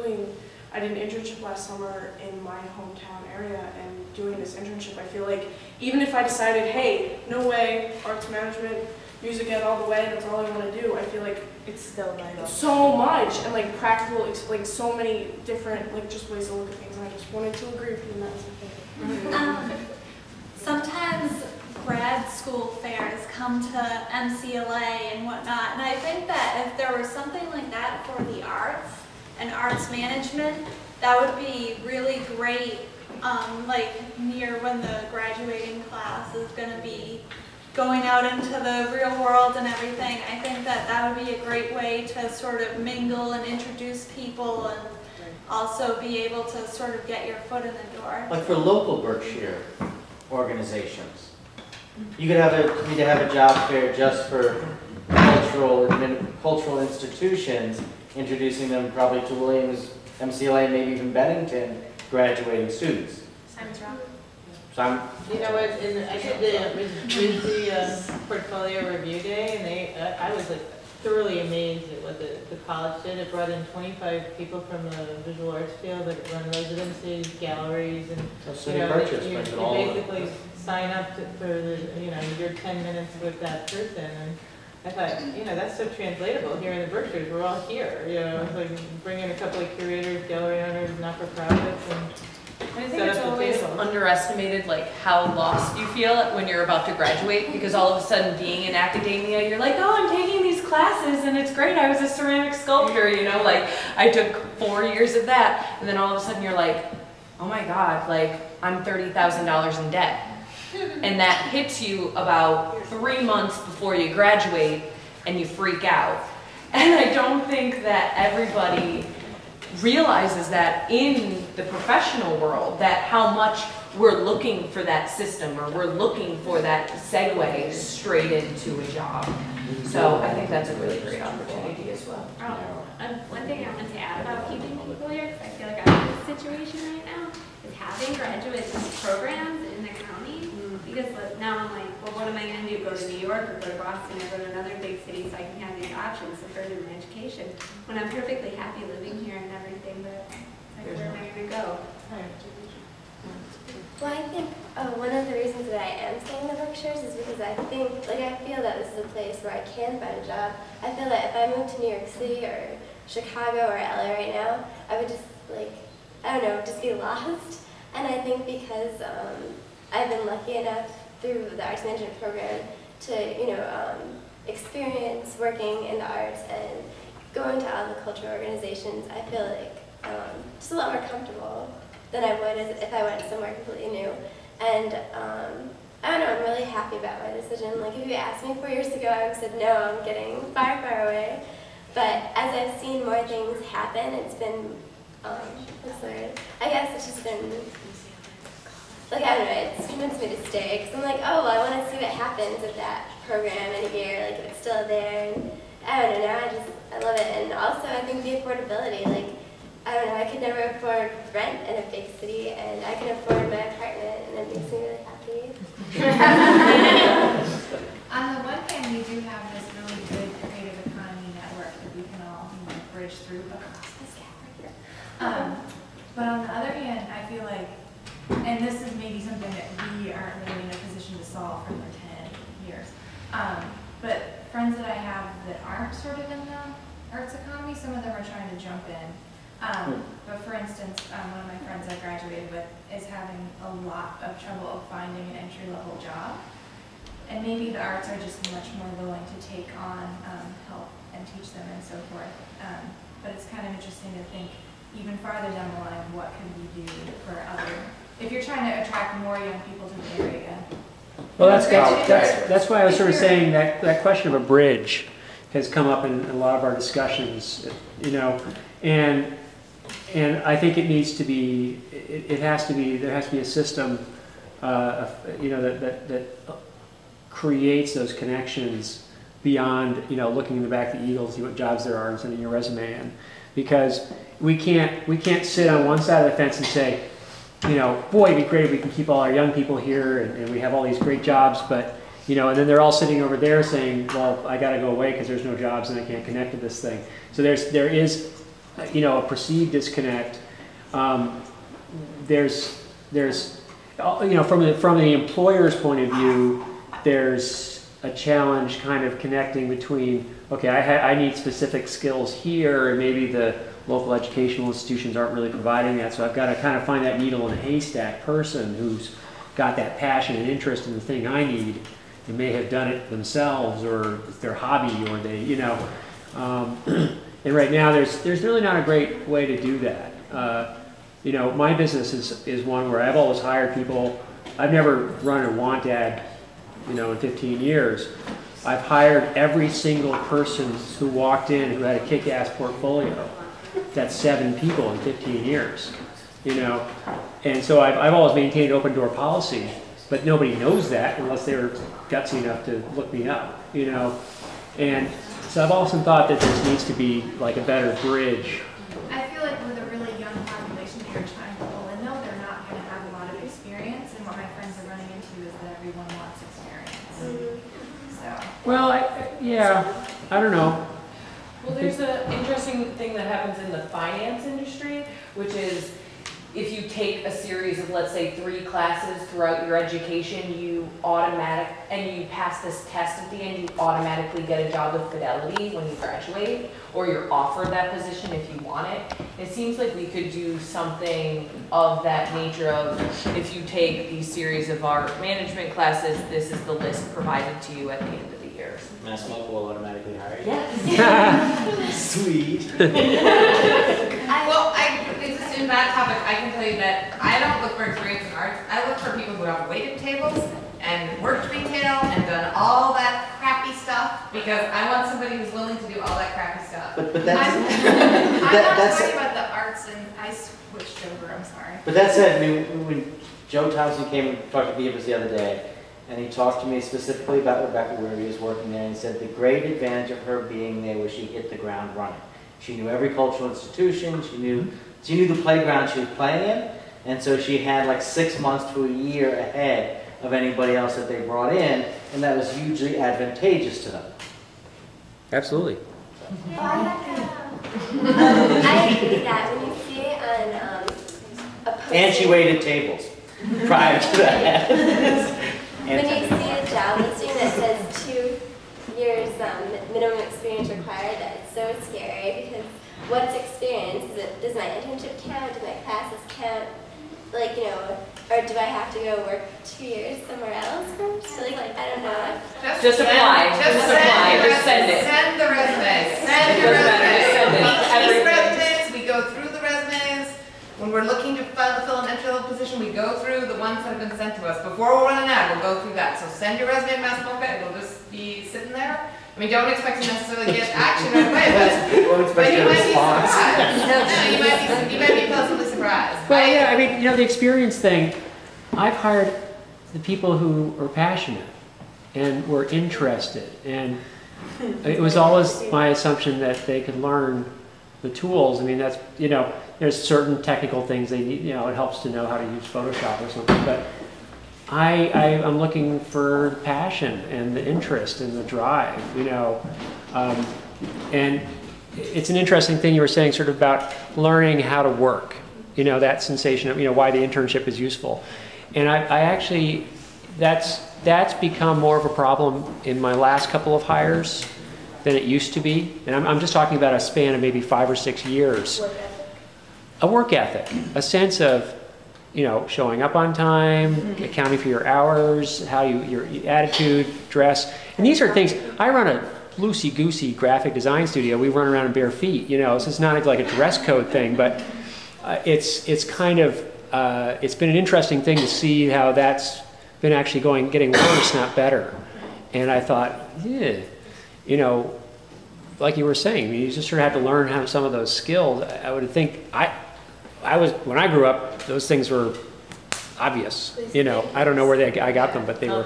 Speaker 18: I did an internship last summer in my hometown area, and doing this internship, I feel like even if I decided, hey, no way, arts management, music ed all the way, that's all I want to do, I feel like it's
Speaker 6: still vital.
Speaker 18: So much, and like practical, like so many different, like just ways to look at things, and I just wanted to agree with you in that something.
Speaker 10: Sometimes grad school fairs come to MCLA and whatnot, and I think that if there was something like that for the arts and arts management, that would be really great, like near when the graduating class is going to be going out into the real world and everything. I think that would be a great way to sort of mingle and introduce people and also be able to sort of get your foot in the door.
Speaker 8: Like for local Berkshire organizations, you could have a job fair just for cultural institutions, introducing them probably to Williams, MCLA, maybe even Bennington graduating students.
Speaker 10: Sounds wrong.
Speaker 8: So
Speaker 4: you know what? I did the portfolio review day, and I was like thoroughly amazed at what the college did. It brought in 25 people from the visual arts field that run residencies, galleries, and you basically sign up for your 10 minutes with that person. And I thought, you know, that's so translatable here in the Berkshires. We're all here, you know, it's like bring in a couple of curators, gallery owners, not-for-profits, and
Speaker 1: I think
Speaker 4: set
Speaker 1: it's
Speaker 4: up the
Speaker 1: always
Speaker 4: tables.
Speaker 1: underestimated, like how lost you feel when you're about to graduate, because all of a sudden being in academia, you're like, oh, I'm taking these classes and it's great. I was a ceramic sculptor, you know, like I took 4 years of that, and then all of a sudden you're like, oh my God, like I'm $30,000 in debt. And that hits you about 3 months before you graduate and you freak out. And I don't think that everybody realizes that in the professional world, that how much we're looking for that system, or we're looking for that segue straight into a job. So I think that's a really great opportunity as well.
Speaker 9: One thing I wanted to add about keeping people here, because I feel like I'm in this situation right now, is having graduate programs in the county. Because now I'm like, well, what am I going to do? Go to New York or go to Boston or go to another big city so I can have these options to further my education when I'm perfectly happy living here and everything, but like, where am I going to go?
Speaker 7: Well, I think one of the reasons that I am staying in the Berkshires is because I think, like, I feel that this is a place where I can find a job. I feel that if I moved to New York City or Chicago or LA right now, I would just, like, I don't know, just be lost. And I think because I've been lucky enough through the arts management program to, you know, experience working in the arts and going to all the cultural organizations, I feel like just a lot more comfortable than I would if I went somewhere completely new. And I don't know, I'm really happy about my decision. Like, if you asked me 4 years ago, I would have said, no, I'm getting far, far away. But as I've seen more things happen, it's been, what's the word? I guess it's just been, like, I don't know, it's convinced me to stay. Because I'm like, oh, well, I want to see what happens with that program in a year, like, if it's still there. And I don't know, now I love it. And also, I think the affordability, like, I don't know, I could never afford rent in a big city, and I can afford my apartment, and it makes me really happy.
Speaker 14: On the one hand, we do have this really good creative economy network that we can all, you know, bridge through across this gap right here. But on the other hand, I feel like, and this is maybe something that we aren't really in a position to solve for 10 years, but friends that I have that aren't sort of in the arts economy, some of them are trying to jump in. But for instance, one of my friends I graduated with is having a lot of trouble finding an entry-level job. And maybe the arts are just much more willing to take on help and teach them and so forth. But it's kind of interesting to think even farther down the line, what can we do for other, if you're trying to attract more young people to the area.
Speaker 2: Well, that's why I was sort of saying that question of a bridge has come up in a lot of our discussions, you know, and I think it needs to be, there has to be a system, you know, that creates those connections beyond, you know, looking in the back of the Eagle to see what jobs there are and sending your resume in, because we can't sit on one side of the fence and say, you know, boy, it'd be great if we can keep all our young people here and we have all these great jobs, but, you know, and then they're all sitting over there saying, well, I got to go away because there's no jobs and I can't connect to this thing. So there is, you know, a perceived disconnect. There's, you know, from the employer's point of view, there's a challenge kind of connecting between, okay, I need specific skills here, and maybe the local educational institutions aren't really providing that, so I've got to kind of find that needle in a haystack person who's got that passion and interest in the thing I need. They may have done it themselves, or it's their hobby, or they, you know. And right now, there's really not a great way to do that. You know, my business is one where I've always hired people. I've never run a want ad, you know, in 15 years. I've hired every single person who walked in who had a kick-ass portfolio. That's 7 people in 15 years, you know. And so I've always maintained open door policy, but nobody knows that unless they're gutsy enough to look me up, you know. And so I've often thought that there needs to be like a better bridge.
Speaker 14: I feel like with a really young population that you're trying to pull in, though, they're not going to have a lot of experience, and what my friends are running into is that everyone wants experience. So.
Speaker 2: Well, I don't know.
Speaker 1: Well, there's an interesting thing that happens in the finance industry, which is if you take a series of, let's say, 3 classes throughout your education, and you pass this test at the end, you automatically get a job with Fidelity when you graduate, or you're offered that position if you want it. It seems like we could do something of that nature of, if you take these series of art management classes, this is the list provided to you at the end of the year.
Speaker 8: Massimo will automatically hire you?
Speaker 1: Yes.
Speaker 8: Sweet.
Speaker 11: Well, it's just in that topic, I can tell you that I don't look for experience in arts. I look for people who have waited tables and worked retail and done all that crappy stuff, because I want somebody who's willing to do all that crappy stuff.
Speaker 8: But that's
Speaker 14: I'm not talking about the arts, and I switched over, I'm sorry.
Speaker 8: But that said, I mean, when Joe Thompson came and talked to BHIP the other day, and he talked to me specifically about Rebecca, where he was working there, and he said the great advantage of her being there was she hit the ground running. She knew every cultural institution, she knew the playground she was playing in, and so she had like 6 months to a year ahead of anybody else that they brought in, and that was hugely advantageous to them.
Speaker 2: Absolutely.
Speaker 7: I agree that when you see on a posting,
Speaker 8: And she waited tables prior to that.
Speaker 7: when you see a job listing that says 2 years minimum experience required, that's so scary, because what's experience? Does my internship count? Do my classes count? Like, you know, or do I have to go work 2 years somewhere else first? Like, I don't know.
Speaker 1: Just apply. Just send it.
Speaker 11: Send the resumes. Send your resumes. These resumes, we go through the resumes. When we're looking to fill an entry-level position, we go through the ones that have been sent to us. Before we're running out, we'll go through that. So send your resume to Mass Market. It'll just be sitting there. I mean, don't expect to necessarily get action right away, but you might be surprised. No, you might be pleasantly surprised.
Speaker 2: Well, yeah, I mean, you know, the experience thing, I've hired the people who are passionate and were interested, and it was always my assumption that they could learn the tools. I mean, that's, you know, there's certain technical things they need, you know, it helps to know how to use Photoshop or something, but I'm looking for passion and the interest and the drive, you know, and it's an interesting thing you were saying sort of about learning how to work, you know, that sensation of, you know, why the internship is useful. And I actually, that's become more of a problem in my last couple of hires than it used to be. And I'm just talking about a span of maybe 5 or 6 years. A work ethic, a sense of, you know, showing up on time, accounting for your hours, how your attitude, dress. And these are things, I run a loosey-goosey graphic design studio. We run around in bare feet, you know, so it's not like a dress code thing, but it's kind of, it's been an interesting thing to see how that's been actually getting worse, not better. And I thought, yeah, you know, like you were saying, you just sort of have to learn how some of those skills. I would think, when I grew up, those things were obvious, you know. I don't know where I got them, but they were,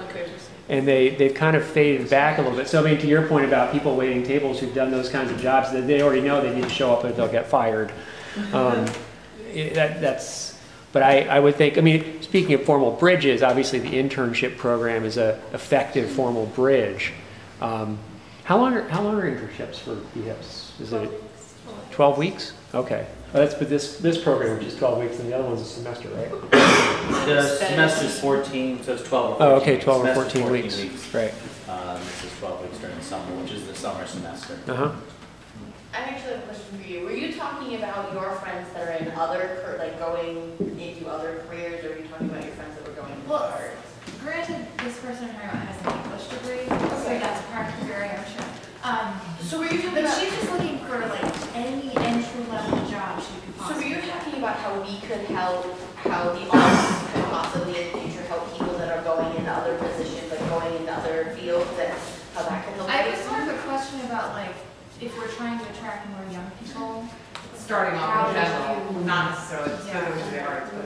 Speaker 2: and they've kind of faded back a little bit. So I mean, to your point about people waiting tables who've done those kinds of jobs, they already know they need to show up or they'll get fired. But I would think, I mean, speaking of formal bridges, obviously the internship program is a effective formal bridge. How long are internships for BHIPs? Is it 12 weeks? Okay. Well, that's, but this program, which is 12 weeks, and the other one's a semester, right?
Speaker 8: The semester is 14, so it's 12 or 14
Speaker 2: Oh, okay, 12 or
Speaker 8: 14
Speaker 2: weeks. Right.
Speaker 8: This is 12 weeks during the summer, which is the summer semester.
Speaker 2: Uh-huh.
Speaker 15: I actually have a question for you. Were you talking about your friends that are in other, like going into other careers, or are you talking about your friends that were going into art?
Speaker 14: Granted, this person I'm talking about has an English degree, so that's part of the area, I'm sure.
Speaker 15: So were you talking
Speaker 14: but
Speaker 15: about,
Speaker 14: she's just looking for like any entry-level job she could
Speaker 15: so were
Speaker 14: possibly
Speaker 15: you
Speaker 14: get.
Speaker 15: talking about how we could help, how the arts could possibly in the future help people that are going into other positions, like going into other fields, and how that could help?
Speaker 14: I was more of a question about like, if we're trying to attract more young people.
Speaker 11: Starting
Speaker 14: how
Speaker 11: off in
Speaker 14: would
Speaker 11: general,
Speaker 14: you-
Speaker 11: not necessarily specific to the arts, but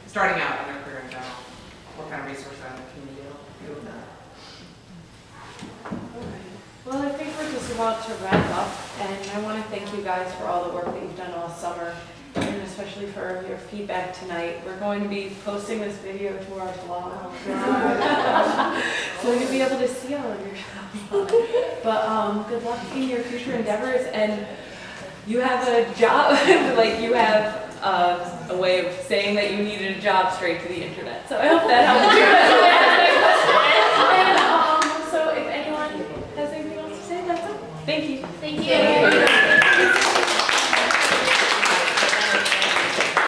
Speaker 11: starting out in their career in general. What kind of resource can you do with that?
Speaker 3: Well, I think we're just about to wrap up, and I want to thank you guys for all the work that you've done all summer, and especially for your feedback tonight. We're going to be posting this video to our blog, so you'll be able to see all of your stuff on it. But good luck in your future endeavors, and you have a job, like you have
Speaker 1: a way of saying that you needed a job straight to the internet. So I hope that helps you. And so if anyone has anything else to say, that's it. Thank you.
Speaker 11: Thank you.